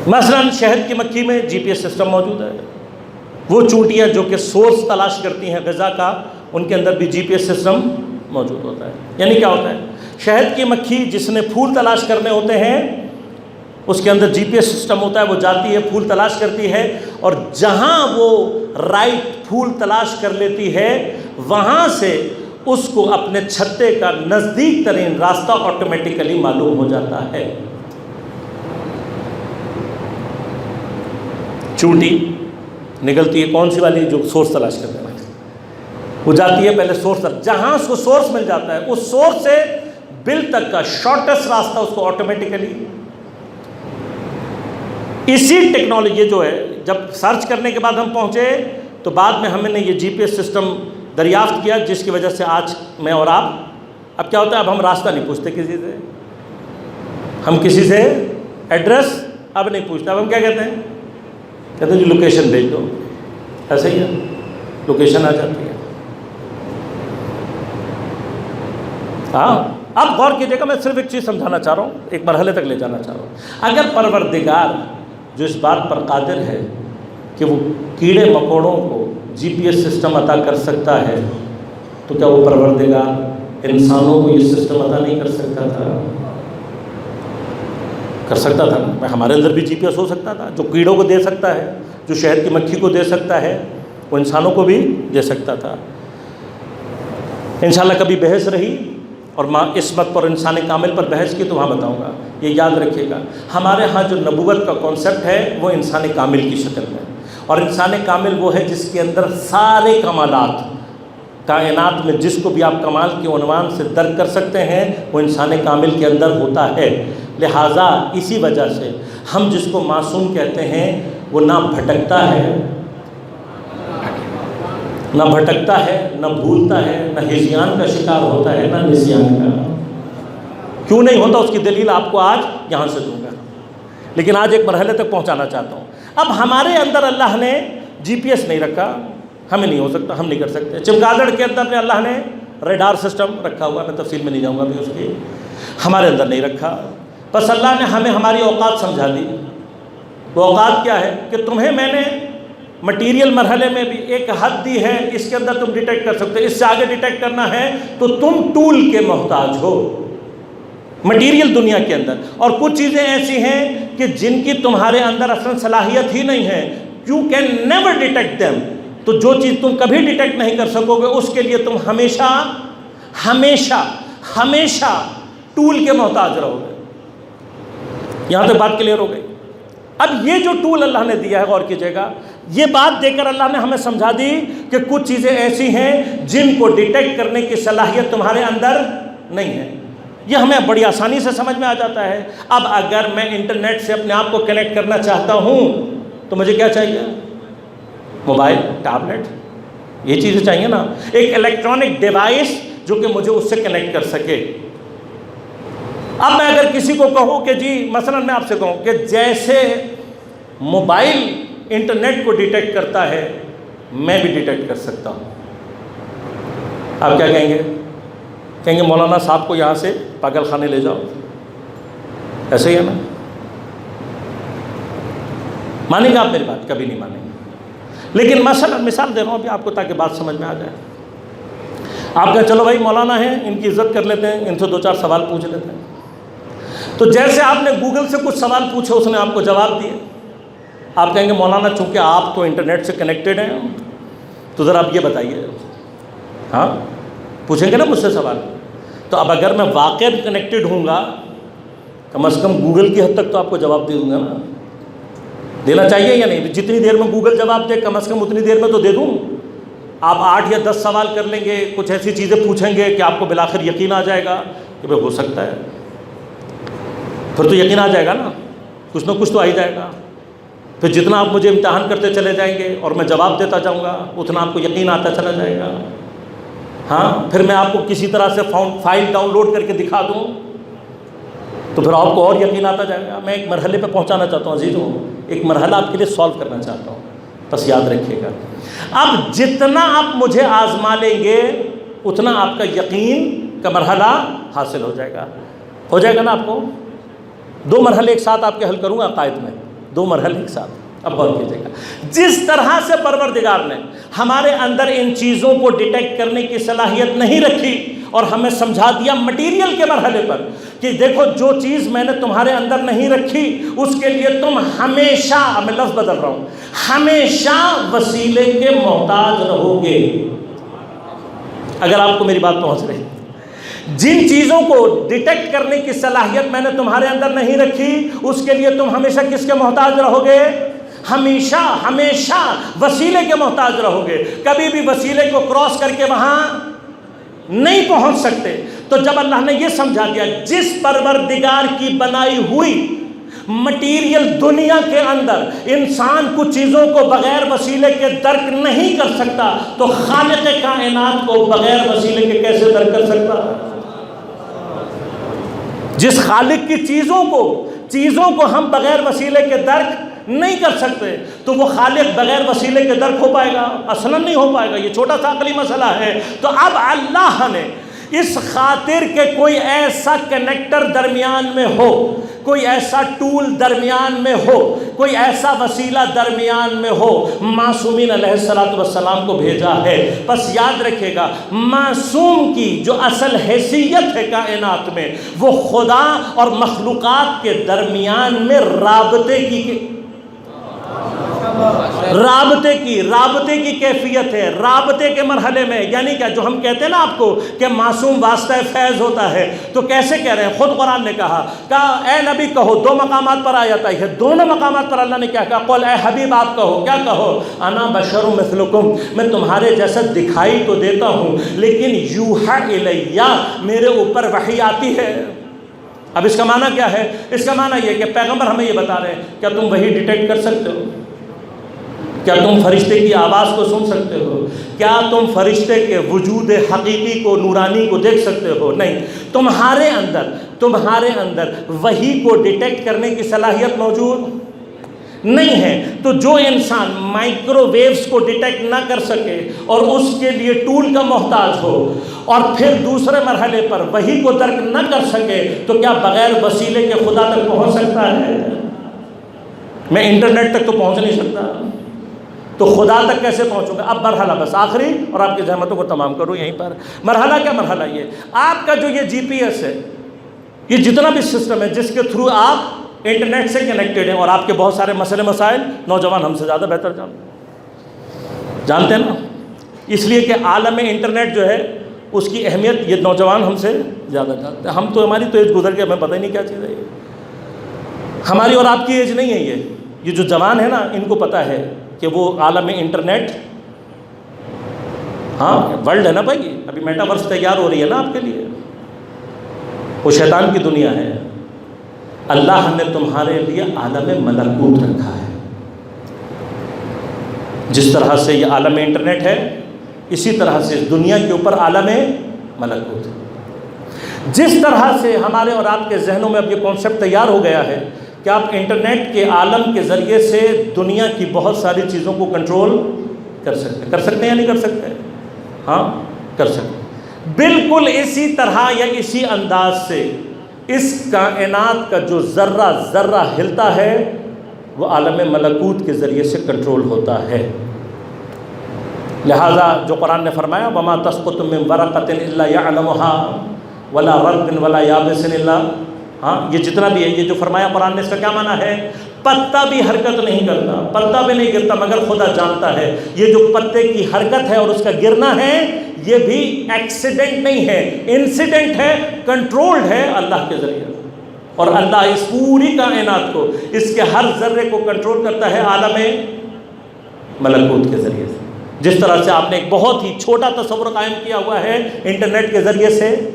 مثلا شہد کی مکھی میں جی پی ایس سسٹم موجود ہے. وہ چونٹیاں جو کہ سورس تلاش کرتی ہیں غذا کا، ان کے اندر بھی جی پی ایس سسٹم موجود ہوتا ہے. یعنی کیا ہوتا ہے؟ شہد کی مکھی جس نے پھول تلاش کرنے ہوتے ہیں، اس کے اندر جی پی ایس سسٹم ہوتا ہے. وہ جاتی ہے، پھول تلاش کرتی ہے، اور جہاں وہ رائٹ پھول تلاش کر لیتی ہے، وہاں سے اس کو اپنے چھتے کا نزدیک ترین راستہ آٹومیٹیکلی معلوم ہو جاتا ہے. چونٹی نکلتی ہے کون سی والی؟ جو سورس تلاش کرتے ہیں، وہ جاتی ہے پہلے سورس تک. جہاں اس کو سورس مل جاتا ہے، اس سورس سے بل تک کا شارٹیسٹ راستہ اس کو آٹومیٹیکلی. اسی ٹیکنالوجی جو ہے، جب سرچ کرنے کے بعد ہم پہنچے تو بعد میں ہم نے یہ جی پی ایس سسٹم دریافت کیا، جس کی وجہ سے آج میں اور آپ، اب کیا ہوتا ہے، اب ہم راستہ نہیں پوچھتے کسی سے، ہم کسی سے ایڈریس اب نہیں پوچھتے. اب ہم کیا کہتے ہیں؟ کہتے ہیں جی لوکیشن بھیج دو. ایسا ہی ہے، لوکیشن آ جاتی ہے. ہاں، اب غور کیجیے گا، میں صرف ایک چیز سمجھانا چاہ رہا ہوں، ایک مرحلے تک لے جانا چاہ رہا ہوں. اگر پروردگار جو اس بات پر قادر ہے کہ وہ کیڑے مکوڑوں کو جی پی ایس سسٹم عطا کر سکتا ہے، تو کیا وہ پروردگار انسانوں کو یہ سسٹم عطا نہیں کر سکتا تھا؟ کر سکتا تھا نا. ہمارے اندر بھی جی پی ایس ہو سکتا تھا. جو کیڑوں کو دے سکتا ہے، جو شہد کی مکھی کو دے سکتا ہے، وہ انسانوں کو بھی دے سکتا تھا. انشاءاللہ کبھی بحث رہی اور عصمت پر انسان کامل پر بحث کی تو وہاں بتاؤں گا. یہ یاد رکھیے گا، ہمارے ہاں جو نبوت کا کانسیپٹ ہے وہ انسان کامل کی شکل میں، اور انسان کامل وہ ہے جس کے اندر سارے کمالات، کائنات میں جس کو بھی آپ کمال کے عنوان سے درک کر سکتے ہیں، وہ انسان کامل کے اندر ہوتا ہے. لہٰذا اسی وجہ سے ہم جس کو معصوم کہتے ہیں، وہ نہ بھٹکتا ہے، نہ بھولتا ہے، نہ ہذیان کا شکار ہوتا ہے، نہ نسیان کا. کیوں نہیں ہوتا؟ اس کی دلیل آپ کو آج یہاں سے دوں گا، لیکن آج ایک مرحلے تک پہنچانا چاہتا ہوں. اب ہمارے اندر اللہ نے جی پی ایس نہیں رکھا، ہمیں نہیں ہو سکتا، ہم نہیں کر سکتے. چمگادڑ کے اندر اللہ نے ریڈار سسٹم رکھا ہوا، میں تفصیل میں نہیں جاؤں گا بھی اس کی، ہمارے اندر نہیں رکھا. بس اللہ نے ہمیں ہماری اوقات سمجھا دی. وہ اوقات کیا ہے کہ تمہیں میں نے مٹیریل مرحلے میں بھی ایک حد دی ہے، اس کے اندر تم ڈیٹیکٹ کر سکتے. اس سے آگے ڈیٹیکٹ کرنا ہے تو تم ٹول کے محتاج ہو مٹیریل دنیا کے اندر. اور کچھ چیزیں ایسی ہیں کہ جن کی تمہارے اندر اصلا صلاحیت ہی نہیں ہے. You can never detect them. تو جو چیز تم کبھی ڈیٹیکٹ نہیں کر سکو گے، اس کے لیے تم ہمیشہ ٹول کے محتاج رہو گے. یہاں تک بات کلیئر ہو گئی. اب یہ جو ٹول اللہ نے دیا ہے، غور کیجیے گا، یہ بات دے کر اللہ نے ہمیں سمجھا دی کہ کچھ چیزیں ایسی ہیں جن کو ڈیٹیکٹ کرنے کی صلاحیت تمہارے اندر نہیں ہے. یہ ہمیں بڑی آسانی سے سمجھ میں آ جاتا ہے. اب اگر میں انٹرنیٹ سے اپنے آپ کو کنیکٹ کرنا چاہتا ہوں تو مجھے کیا چاہیے؟ موبائل، ٹیبلٹ، یہ چیزیں چاہیے نا. ایک الیکٹرانک ڈیوائس جو کہ مجھے اس سے کنیکٹ کر سکے. اب میں اگر کسی کو کہوں کہ جی، مثلا میں آپ سے کہوں کہ جیسے موبائل انٹرنیٹ کو ڈیٹیکٹ کرتا ہے، میں بھی ڈیٹیکٹ کر سکتا ہوں، آپ کیا کہیں گے؟ کہیں گے مولانا صاحب کو یہاں سے پاگل خانے لے جاؤ. ایسے ہی ہے نا. مانیں گے آپ میری بات؟ کبھی نہیں مانیں گے. لیکن مثال دے رہا ہوں ابھی آپ کو تاکہ بات سمجھ میں آ جائے. آپ کہیں چلو بھائی مولانا ہیں، ان کی عزت کر لیتے ہیں، ان سے 2-4 سوال پوچھ لیتے ہیں. تو جیسے آپ نے گوگل سے کچھ سوال پوچھے، اس نے آپ کو جواب دیے. آپ کہیں گے مولانا چونکہ آپ تو انٹرنیٹ سے کنیکٹڈ ہیں تو ذرا آپ یہ بتائیے. ہاں پوچھیں گے نا مجھ سے سوال. تو اب اگر میں واقعی کنیکٹڈ ہوں گا، کم از کم گوگل کی حد تک تو آپ کو جواب دے دوں گا نا. دینا چاہیے یا نہیں؟ جتنی دیر میں گوگل جواب دے کم از کم اتنی دیر میں تو دے دوں. آپ 8 یا 10 سوال کر لیں گے، کچھ ایسی چیزیں پوچھیں گے کہ آپ کو بالآخر یقین آ جائے گا کہ بھائی ہو سکتا ہے. پھر تو یقین آ جائے گا نا، کچھ نہ کچھ تو آ ہی جائے گا. پھر جتنا آپ مجھے امتحان کرتے چلے جائیں گے اور میں جواب دیتا جاؤں گا، اتنا آپ کو یقین آتا چلا جائے گا. ہاں پھر میں آپ کو کسی طرح سے فائل ڈاؤن لوڈ کر کے دکھا دوں تو پھر آپ کو اور یقین آتا جائے گا. میں ایک مرحلے پہ پہنچانا چاہتا ہوں عزیزوں، ایک مرحلہ آپ کے لیے سالو کرنا چاہتا ہوں، بس یاد رکھیے گا. اب جتنا آپ مجھے آزما لیں گے اتنا آپ کا یقین کا مرحلہ حاصل ہو جائے گا. ہو جائے گا نا آپ کو؟ 2 مرحلے ایک ساتھ آپ کے حل کروں گا عقائد میں، 2 مرحلے ایک ساتھ. اب غور کیجیے گا، جس طرح سے پروردگار نے ہمارے اندر ان چیزوں کو ڈیٹیکٹ کرنے کی صلاحیت نہیں رکھی اور ہمیں سمجھا دیا مٹیریل کے مرحلے پر کہ دیکھو جو چیز میں نے تمہارے اندر نہیں رکھی اس کے لیے تم ہمیشہ، میں لفظ بدل رہا ہوں، ہمیشہ وسیلے کے محتاج رہو گے. اگر آپ کو میری بات پہنچ رہی، جن چیزوں کو ڈیٹیکٹ کرنے کی صلاحیت میں نے تمہارے اندر نہیں رکھی اس کے لیے تم ہمیشہ کس کے محتاج رہو گے؟ ہمیشہ ہمیشہ وسیلے کے محتاج رہو گے. کبھی بھی وسیلے کو کراس کر کے وہاں نہیں پہنچ سکتے. تو جب اللہ نے یہ سمجھا دیا جس پروردگار کی بنائی ہوئی مٹیریل دنیا کے اندر انسان کچھ چیزوں کو بغیر وسیلے کے درک نہیں کر سکتا تو خالق کائنات کو بغیر وسیلے کے کیسے درک کر سکتا؟ جس خالق کی چیزوں کو ہم بغیر وسیلے کے درک نہیں کر سکتے تو وہ خالق بغیر وسیلے کے درک ہو پائے گا؟ اصلا نہیں ہو پائے گا. یہ چھوٹا سا عقلی مسئلہ ہے. تو اب اللہ نے اس خاطر کہ کوئی ایسا کنیکٹر درمیان میں ہو، کوئی ایسا ٹول درمیان میں ہو، کوئی ایسا وسیلہ درمیان میں ہو، معصومین علیہ السلام کو بھیجا ہے. بس یاد رکھے گا معصوم کی جو اصل حیثیت ہے کائنات میں وہ خدا اور مخلوقات کے درمیان میں رابطے کی کیفیت ہے. رابطے کے مرحلے میں یعنی کیا؟ جو ہم کہتے ہیں نا آپ کو کہ معصوم واسطہ فیض ہوتا ہے، تو کیسے کہہ رہے ہیں؟ خود قرآن نے کہا اے نبی کہو، 2 مقامات پر آیت آئی ہے، دونوں مقامات پر اللہ نے کیا کہا؟ قل اے حبیب آپ کہو. کیا کہو؟ انا بشر مثلکم، میں تمہارے جیسا دکھائی تو دیتا ہوں لیکن یوحا الیہ، میرے اوپر وحی آتی ہے. اب اس کا معنی کیا ہے؟ اس کا معنی یہ کہ پیغمبر ہمیں یہ بتا رہے ہیں کیا تم وحی ڈیٹیکٹ کر سکتے ہو؟ کیا تم فرشتے کی آواز کو سن سکتے ہو؟ کیا تم فرشتے کے وجود حقیقی کو، نورانی کو دیکھ سکتے ہو؟ نہیں. تمہارے اندر وحی کو ڈیٹیکٹ کرنے کی صلاحیت موجود نہیں ہے. تو جو انسان مائکرو ویوز کو ڈیٹیکٹ نہ کر سکے اور اس کے لیے ٹول کا محتاج ہو اور پھر دوسرے مرحلے پر وحی کو درک نہ کر سکے تو کیا بغیر وسیلے کے خدا تک پہنچ سکتا ہے؟ میں انٹرنیٹ تک تو پہنچ نہیں سکتا تو خدا تک کیسے پہنچوں گا؟ اب مرحلہ بس آخری اور آپ کی زحمتوں کو تمام کروں یہیں پر. مرحلہ کیا؟ مرحلہ یہ آپ کا جو یہ جی پی ایس ہے، یہ جتنا بھی سسٹم ہے جس کے تھرو آپ انٹرنیٹ سے کنیکٹڈ ہیں اور آپ کے بہت سارے مسئلے مسائل نوجوان ہم سے زیادہ بہتر جانتے ہیں نا، اس لیے کہ عالم انٹرنیٹ جو ہے اس کی اہمیت یہ نوجوان ہم سے زیادہ جانتے ہیں. ہم تو ہماری تو ایج گزر کے ہمیں پتہ ہی نہیں کیا چیز ہے یہ. ہماری اور آپ کی ایج نہیں ہے یہ جو جوان ہے نا ان کو پتہ ہے کہ وہ عالم انٹرنیٹ، ہاں ورلڈ ہے نا بھائی، ابھی میٹاورس تیار ہو رہی ہے نا آپ کے لیے، وہ شیطان کی دنیا ہے. اللہ نے تمہارے لیے عالم ملکوت رکھا ہے. جس طرح سے یہ عالم انٹرنیٹ ہے اسی طرح سے دنیا کے اوپر عالم ملکوت ہے. جس طرح سے ہمارے اور آپ کے ذہنوں میں اب یہ کانسیپٹ تیار ہو گیا ہے کہ آپ انٹرنیٹ کے عالم کے ذریعے سے دنیا کی بہت ساری چیزوں کو کنٹرول کر سکتے ہیں یا نہیں کر سکتے؟ ہاں کر سکتے. بالکل اسی طرح یا اسی انداز سے اس کائنات کا جو ذرہ ذرہ ہلتا ہے وہ عالم ملکوت کے ذریعے سے کنٹرول ہوتا ہے۔ لہٰذا جو قرآن نے فرمایا وَمَا تَسْقُطُ مِن وَرَقَةٍ إِلَّا يَعْلَمُهَا وَلَا رَطْبٍ وَلَا يَابِسٍ إِلَّا یہ جتنا بھی ہے، یہ جو فرمایا قرآن نے، اس کا کیا معنی ہے؟ پتا بھی حرکت نہیں کرتا، پتا بھی نہیں گرتا مگر خدا جانتا ہے۔ یہ جو پتے کی حرکت ہے اور اس کا گرنا ہے، یہ بھی ایکسیڈنٹ نہیں ہے، انسیڈنٹ ہے، کنٹرولڈ ہے اللہ کے ذریعے۔ اور اللہ اس پوری کائنات کو، اس کے ہر ذرے کو کنٹرول کرتا ہے عالم ملکوت کے ذریعے سے۔ جس طرح سے آپ نے ایک بہت ہی چھوٹا تصور قائم کیا ہوا ہے انٹرنیٹ کے ذریعے سے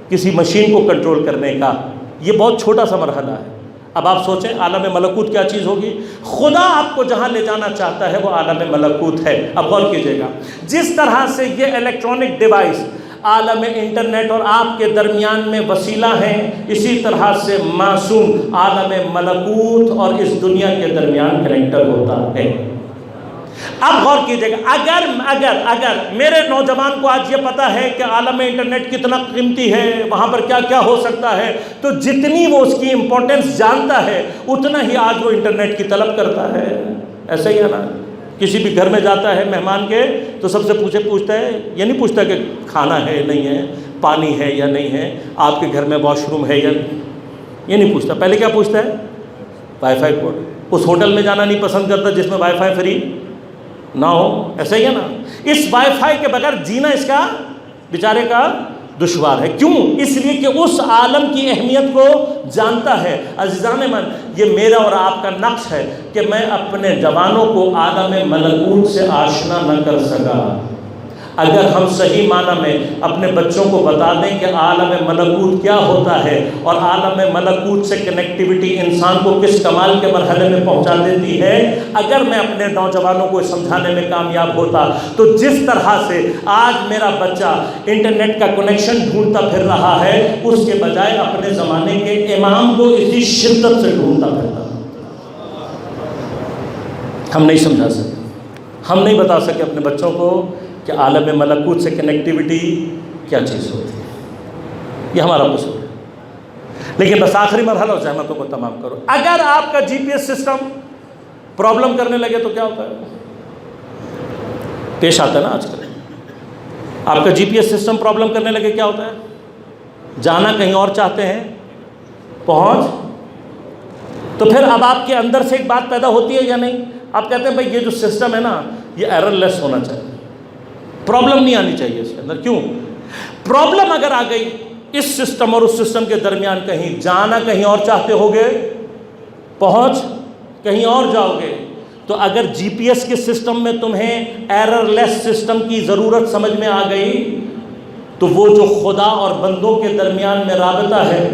کسی مشین کو کنٹرول کرنے کا، یہ بہت چھوٹا سا مرحلہ ہے۔ اب آپ سوچیں عالم ملکوت کیا چیز ہوگی؟ خدا آپ کو جہاں لے جانا چاہتا ہے وہ عالم ملکوت ہے۔ اب غور کیجئے گا، جس طرح سے یہ الیکٹرانک ڈیوائس عالم انٹرنیٹ اور آپ کے درمیان میں وسیلہ ہیں، اسی طرح سے معصوم عالم ملکوت اور اس دنیا کے درمیان کنیکٹر ہوتا ہے۔ اب غور کیجئے گا، اگر میرے نوجوان کو آج یہ پتا ہے کہ عالم انٹرنیٹ کتنا قیمتی ہے، وہاں پر کیا کیا ہو سکتا ہے، تو جتنی وہ اس کی امپورٹنس جانتا ہے اتنا ہی آج وہ انٹرنیٹ کی طلب کرتا ہے۔ ایسا ہی ہے نا؟ کسی بھی گھر میں جاتا ہے مہمان کے تو سب سے پوچھتا ہے، یہ نہیں پوچھتا کہ کھانا ہے نہیں ہے، پانی ہے یا نہیں ہے، آپ کے گھر میں واش روم ہے یا نہیں، یہ نہیں پوچھتا۔ پہلے کیا پوچھتا ہے؟ Wifi code. اس ہوٹل میں جانا نہیں پسند کرتا جس میں وائی فائی فری نہ ہو، ایسا ہی ہے نا؟ اس وائی فائی کے بغیر جینا اس کا بیچارے کا دشوار ہے۔ کیوں؟ اس لیے کہ اس عالم کی اہمیت کو جانتا ہے۔ عزیزان من، یہ میرا اور آپ کا نقش ہے کہ میں اپنے جوانوں کو عالم ملکوت سے آشنا نہ کر سکا۔ اگر ہم صحیح معنی میں اپنے بچوں کو بتا دیں کہ عالم ملکوت کیا ہوتا ہے اور عالم ملکوت سے کنیکٹیوٹی انسان کو کس کمال کے مرحلے میں پہنچا دیتی ہے، اگر میں اپنے نوجوانوں کو سمجھانے میں کامیاب ہوتا تو جس طرح سے آج میرا بچہ انٹرنیٹ کا کنیکشن ڈھونڈتا پھر رہا ہے، اس کے بجائے اپنے زمانے کے امام کو اسی شدت سے ڈھونڈتا پھرتا۔ ہم نہیں سمجھا سکے، ہم نہیں بتا سکے اپنے بچوں کو کہ عالم ملکوت سے کنیکٹیوٹی کیا چیز ہوتی ہے۔ یہ ہمارا قصور ہے۔ لیکن بس آخری مرحلہ اور زحمتوں کو تمام کرو۔ اگر آپ کا جی پی ایس سسٹم پرابلم کرنے لگے تو کیا ہوتا ہے؟ پیش آتا ہے نا آج کل، آپ کا جی پی ایس سسٹم پرابلم کرنے لگے کیا ہوتا ہے؟ جانا کہیں اور چاہتے ہیں، پہنچ، تو پھر اب آپ کے اندر سے ایک بات پیدا ہوتی ہے یا نہیں؟ آپ کہتے ہیں بھائی یہ جو سسٹم ہے نا، یہ ایرر لیس ہونا چاہیے، پرابلم نہیں آنی چاہیے اس کے اندر۔ کیوں؟ پرابلم اگر آ گئی اس سسٹم اور اس سسٹم کے درمیان، کہیں جانا کہیں اور چاہتے ہوگے، پہنچ کہیں اور جاؤ گے، تو اگر جی پی ایس کے سسٹم میں تمہیں ایرر لیس سسٹم کی ضرورت سمجھ میں آ گئی، تو وہ جو خدا اور بندوں کے درمیان میں رابطہ ہے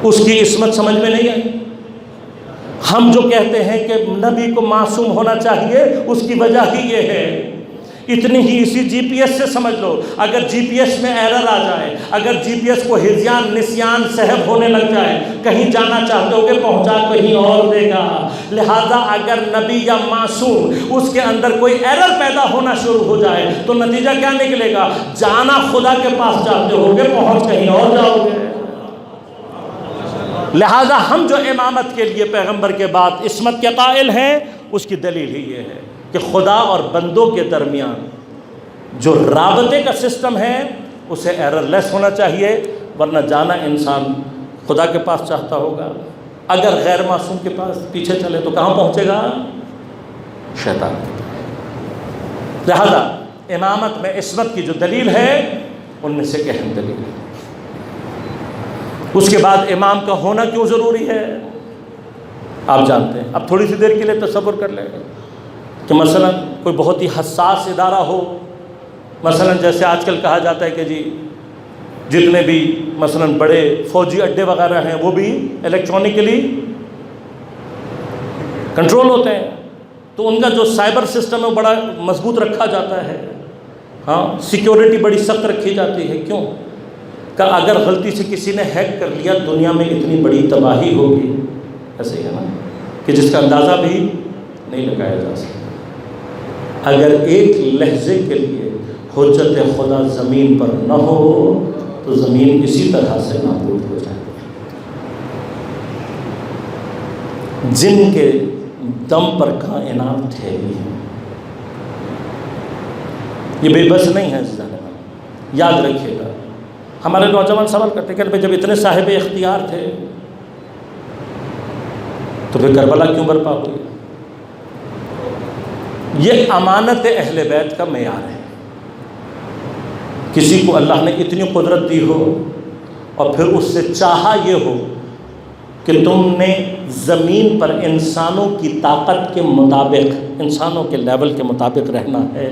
اس کی عصمت سمجھ میں نہیں آئی۔ ہم جو کہتے ہیں کہ نبی کو معصوم ہونا چاہیے، اس کی وجہ ہی یہ ہے۔ اتنی ہی اسی جی پی ایس سے سمجھ لو، اگر جی پی ایس میں ایرر آ جائے، اگر جی پی ایس کو ہذیان نسیان سہب ہونے لگ جائے، کہیں جانا چاہتے ہو کہ پہنچا کہیں اور دے گا۔ لہٰذا اگر نبی یا معصوم اس کے اندر کوئی ایرر پیدا ہونا شروع ہو جائے تو نتیجہ کیا نکلے گا؟ جانا خدا کے پاس چاہتے ہو گے، پہنچ کہیں اور جاؤ گے۔ لہٰذا ہم جو امامت کے لیے پیغمبر کے بعد عصمت کے قائل ہیں، اس کی دلیل ہی یہ ہے کہ خدا اور بندوں کے درمیان جو رابطے کا سسٹم ہے اسے ایرر لیس ہونا چاہیے، ورنہ جانا انسان خدا کے پاس چاہتا ہوگا، اگر غیر معصوم کے پاس پیچھے چلے تو کہاں پہنچے گا؟ شیطان۔ لہذا امامت میں عصمت کی جو دلیل ہے ان میں سے اہم دلیل ہے۔ اس کے بعد امام کا ہونا کیوں ضروری ہے آپ جانتے ہیں۔ اب تھوڑی سی دیر کے لیے تصور کر لیں کہ مثلا کوئی بہت ہی حساس ادارہ ہو، مثلا جیسے آج کل کہا جاتا ہے کہ جی جتنے بھی مثلا بڑے فوجی اڈے وغیرہ ہیں وہ بھی الیکٹرانکلی کنٹرول ہوتے ہیں، تو ان کا جو سائبر سسٹم ہے وہ بڑا مضبوط رکھا جاتا ہے، ہاں سیکیورٹی بڑی سخت رکھی جاتی ہے۔ کیوں؟ کہ اگر غلطی سے کسی نے ہیک کر لیا دنیا میں اتنی بڑی تباہی ہوگی، ایسے ہی ہے نا، کہ جس کا اندازہ بھی نہیں لگایا جا سکتا۔ اگر ایک لحظے کے لیے حجت خدا زمین پر نہ ہو تو زمین اسی طرح سے نابود ہو جائے۔ جن کے دم پر کائنات ٹھہری ہے۔ یہ بے بس نہیں ہے عزیزان، یاد رکھیے گا۔ ہمارے نوجوان سوال کرتے ہیں کہ جب اتنے صاحب اختیار تھے تو پھر کربلا کیوں برپا ہوئی؟ یہ امانت اہل بیت کا معیار ہے۔ کسی کو اللہ نے اتنی قدرت دی ہو اور پھر اس سے چاہا یہ ہو کہ تم نے زمین پر انسانوں کی طاقت کے مطابق، انسانوں کے لیول کے مطابق رہنا ہے،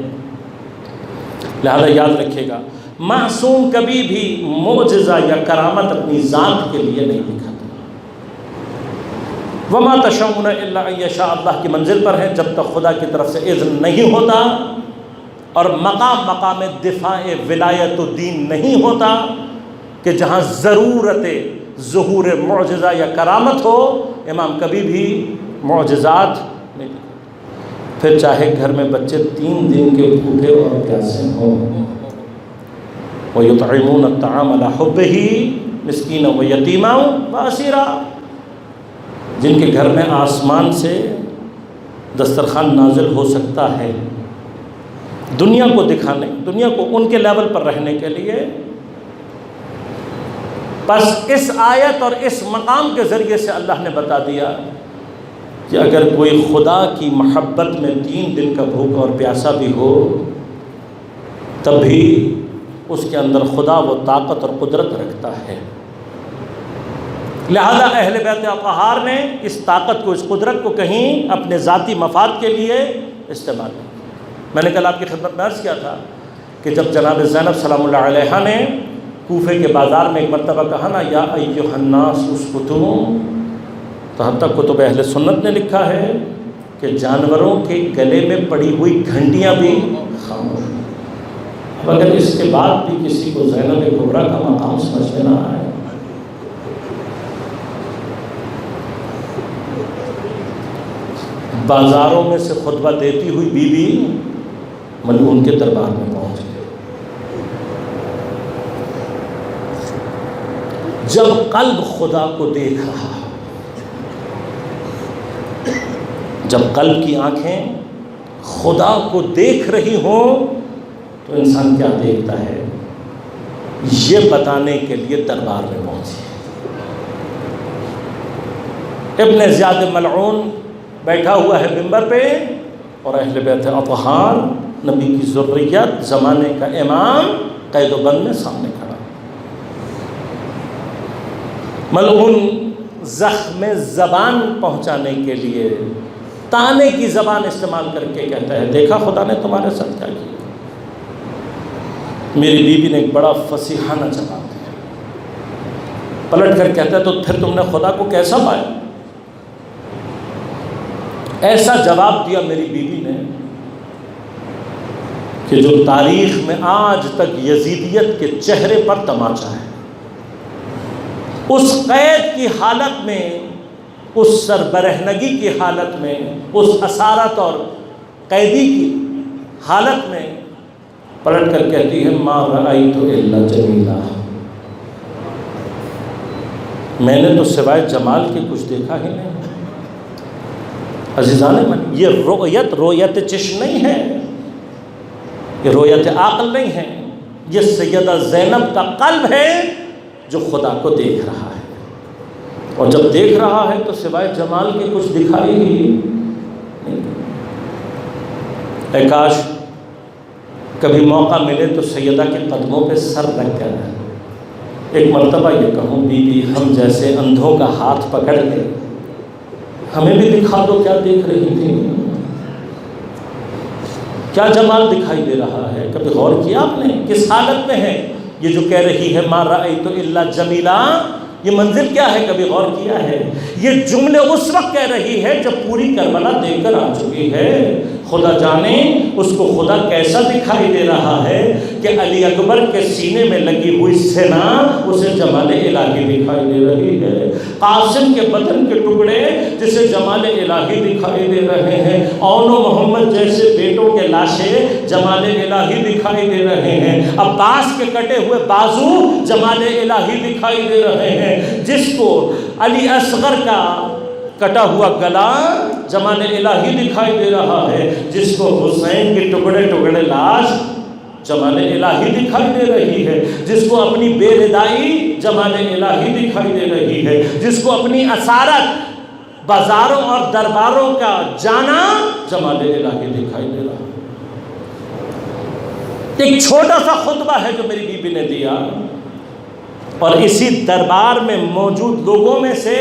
لہذا یاد رکھیے گا معصوم کبھی بھی معجزہ یا کرامت اپنی ذات کے لیے نہیں دکھاتا۔ وما تشاؤون الا ان یشاء، اللہ کی منزل پر ہے جب تک خدا کی طرف سے اذن نہیں ہوتا، اور مقام دفاع ولایت الدین نہیں ہوتا کہ جہاں ضرورت ظہور معجزہ یا کرامت ہو امام کبھی بھی معجزات نہیں دکھاتے۔ پھر چاہے گھر میں بچے 3 دن کے بھوکے اور پیاسے ہوں، وَيُطْعِمُونَ الطَّعَامَ عَلَىٰ حُبِّهِ مِسْكِينًا وَيَتِيمًا وَأَسِيرًا، جن کے گھر میں آسمان سے دسترخوان نازل ہو سکتا ہے دنیا کو دکھانے، دنیا کو ان کے لیول پر رہنے کے لیے۔ بس اس آیت اور اس مقام کے ذریعے سے اللہ نے بتا دیا کہ اگر کوئی خدا کی محبت میں 3 دن کا بھوکا اور پیاسا بھی ہو تب بھی اس کے اندر خدا وہ طاقت اور قدرت رکھتا ہے۔ لہذا اہل بیت اطہار نے اس طاقت کو، اس قدرت کو کہیں اپنے ذاتی مفاد کے لیے استعمال کیا۔ میں نے کل آپ کی خدمت میں عرض کیا تھا کہ جب جناب زینب سلام اللہ علیہا نے کوفے کے بازار میں ایک مرتبہ کہا نا یا ایھا الناس اسکتوا، تو حتیٰ کتب اہل سنت نے لکھا ہے کہ جانوروں کے گلے میں پڑی ہوئی گھنٹیاں بھی خاموش۔ اب اگر اس کے بعد بھی کسی کو زینب کبریٰ کا مقام سمجھ میں نہ آئے، بازاروں میں سے خطبہ دیتی ہوئی بیوی ملعون کے دربار میں پہنچ گئی۔ جب قلب خدا کو دیکھ رہا، جب قلب کی آنکھیں خدا کو دیکھ رہی ہوں تو انسان کیا دیکھتا ہے یہ بتانے کے لیے دربار میں پہنچی۔ ابن زیاد ملعون بیٹھا ہوا ہے منبر پہ اور اہل بیت اطہار، نبی کی ذریت، زمانے کا امام قید و بند میں سامنے کھڑا۔ ملعون زخم زبان پہنچانے کے لیے تانے کی زبان استعمال کر کے کہتا ہے دیکھا خدا نے تمہارے ساتھ کیا کیا۔ میری بیوی نے ایک بڑا فصیحانہ جواب دیا، پلٹ کر کہتا ہے تو پھر تم نے خدا کو کیسا پایا؟ ایسا جواب دیا میری بیوی نے کہ جو تاریخ میں آج تک یزیدیت کے چہرے پر تماچا ہے۔ اس قید کی حالت میں، اس سربرہنگی کی حالت میں، اس اسارت اور قیدی کی حالت میں پلٹ کر کہتی ہے ما رأیت الا جمیلا، میں نے تو سوائے جمال کے کچھ دیکھا ہی نہیں۔ عزیزان من، یہ رویت چشم نہیں ہے، یہ رویت عقل نہیں ہے، یہ سیدہ زینب کا قلب ہے جو خدا کو دیکھ رہا ہے، اور جب دیکھ رہا ہے تو سوائے جمال کے کچھ دکھائی ہی نہیں۔ اے کاش کبھی موقع ملے تو سیدہ کے قدموں پہ سر رکھ کر ایک مرتبہ یہ کہوں بی بی ہم جیسے اندھوں کا ہاتھ پکڑ کے ہمیں بھی دکھا دو کیا دیکھ رہی تھی، کیا جمال دکھائی دے رہا ہے۔ کبھی غور کیا آپ نے کس حالت میں ہے یہ جو کہہ رہی ہے ما رأیت الا جمیلا؟ یہ منزل کیا ہے؟ کبھی غور کیا ہے؟ یہ جملے اس وقت کہہ رہی ہے جب پوری کربلا دیکھ کر آ چکی ہے۔ خدا جانے اس کو خدا کیسا دکھائی دے رہا ہے کہ علی اکبر کے سینے میں لگی ہوئی سنا اسے جمال الہی دکھائی دے رہی ہے۔ قاسم کے بدن کے ٹکڑے جسے جمال الہی دکھائی دے رہے ہیں۔ اون و محمد جیسے بیٹوں کے لاشیں جمال الہی دکھائی دے رہے ہیں۔ عباس کے کٹے ہوئے بازو جمال الہی دکھائی دے رہے ہیں۔ جس کو علی اصغر کا کٹا ہوا گلا جمال الہی دکھائی دے رہا ہے، جس کو حسین کے ٹکڑے ٹکڑے لاش جمال الہی دکھائی دے رہی ہے، جس کو اپنی بے ردائی جمال الہی دکھائی دے رہی ہے، جس کو اپنی اسارت بازاروں اور درباروں کا جانا جمال الہی دکھائی دے رہا ہے۔ ایک چھوٹا سا خطبہ ہے جو میری بیوی نے دیا، اور اسی دربار میں موجود لوگوں میں سے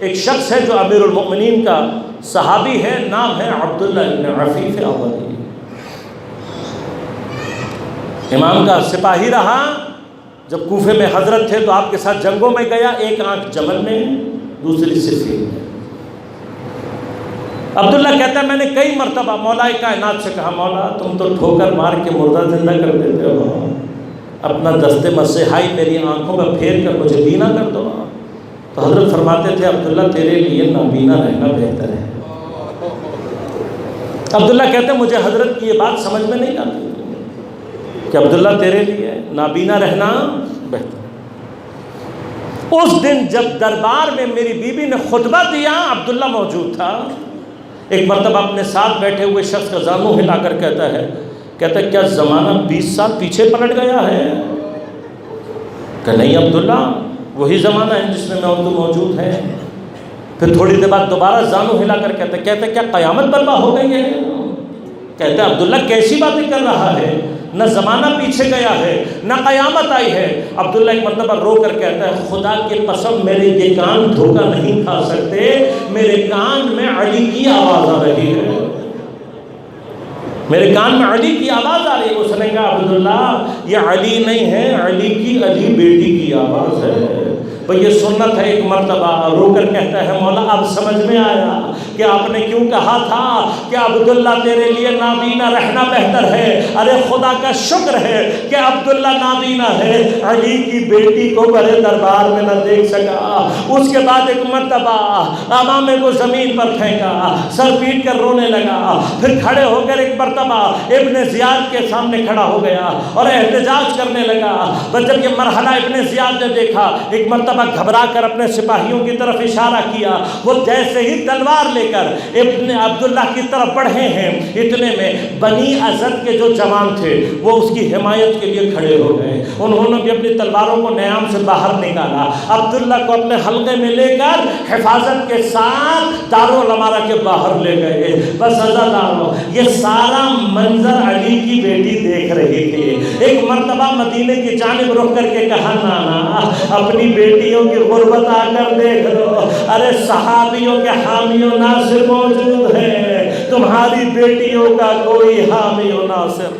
ایک شخص ہے جو امیر المؤمنین کا صحابی ہے، نام ہے عبداللہ ابن عفیف اولی، امام کا سپاہی رہا، جب کوفے میں حضرت تھے تو آپ کے ساتھ جنگوں میں گیا، ایک آنکھ جمل میں دوسری صفین میں۔ عبداللہ کہتا ہے میں نے کئی مرتبہ مولا کائنات سے کہا، مولا تم تو ٹھوکر مار کے مردہ زندہ کر دیتے ہو، اپنا دست مسیحائی میری آنکھوں میں پھیر کر مجھے بینا کر دو۔ تو حضرت فرماتے تھے عبداللہ تیرے لیے نابینا رہنا بہتر ہے۔ عبداللہ کہتے ہیں مجھے حضرت کی یہ بات سمجھ میں نہیں آتی کہ عبداللہ تیرے لیے نابینا رہنا بہتر۔ اس دن جب دربار میں میری بیوی نے خطبہ دیا، عبداللہ موجود تھا۔ ایک مرتبہ اپنے ساتھ بیٹھے ہوئے شخص کا زانو ہلا کر کہتا ہے کیا زمانہ 20 سال پیچھے پلٹ گیا ہے؟ کہ نہیں عبداللہ، وہی زمانہ ہے جس میں تو موجود ہے۔ پھر تھوڑی دیر بعد دوبارہ زانو ہلا کر کہتا ہے کیا قیامت برپا ہو گئی ہے؟ کہتا ہے عبداللہ کیسی باتیں کر رہا ہے، نہ زمانہ پیچھے گیا ہے نہ قیامت آئی ہے۔ عبداللہ ایک مرتبہ رو کر کہتا ہے خدا کی قسم میرے یہ کان دھوکہ نہیں کھا سکتے، میرے کان میں علی کی آواز آ رہی ہے، میرے کان میں علی کی آواز آ رہی ہے۔ اس نے کہا عبداللہ یہ علی نہیں ہے، علی کی علی بیٹی کی آواز ہے۔ تو یہ سنت ہے۔ ایک مرتبہ رو کر کہتا ہے مولا اب سمجھ میں آیا کہ آپ نے کیوں کہا تھا کہ عبداللہ تیرے لیے نابینا رہنا بہتر ہے۔ ارے خدا کا شکر ہے کہ عبداللہ نابینا ہے، علی کی بیٹی کو بڑے دربار میں نہ دیکھ سکا۔ اس کے بعد ایک مرتبہ امامے کو زمین پر پھینکا، سر پیٹ کر رونے لگا، پھر کھڑے ہو کر ایک مرتبہ ابن زیاد کے سامنے کھڑا ہو گیا اور احتجاج کرنے لگا۔ بس جب یہ مرحلہ ابن زیاد نے دیکھا، ایک مرتبہ گھبرا کر اپنے سپاہیوں کی طرف اشارہ کیا۔ وہ جیسے ہی تلوار لے کر ابن عبداللہ کی طرف بڑھے ہیں، اتنے میں بنی اسد کے جو جوان تھے وہ اس کی حمایت کے لیے کھڑے ہو گئے۔ انہوں نے بھی اپنی تلواروں کو نیام سے باہر نکالا، عبداللہ کو اپنے حلقے میں لے کر حفاظت کے ساتھ دارالعمارہ کے باہر لے گئے۔ بس عزیزانو یہ سارا منظر علی کی بیٹی دیکھ رہی تھی۔ ایک مرتبہ مدینے کی جانب رخ کر کے کہا نانا اپنی بیٹیوں کی غربت آ کر دیکھ لو، ارے صحابیوں کے حامی و ناصر موجود ہیں، تمہاری بیٹیوں کا کوئی حامی و ناصر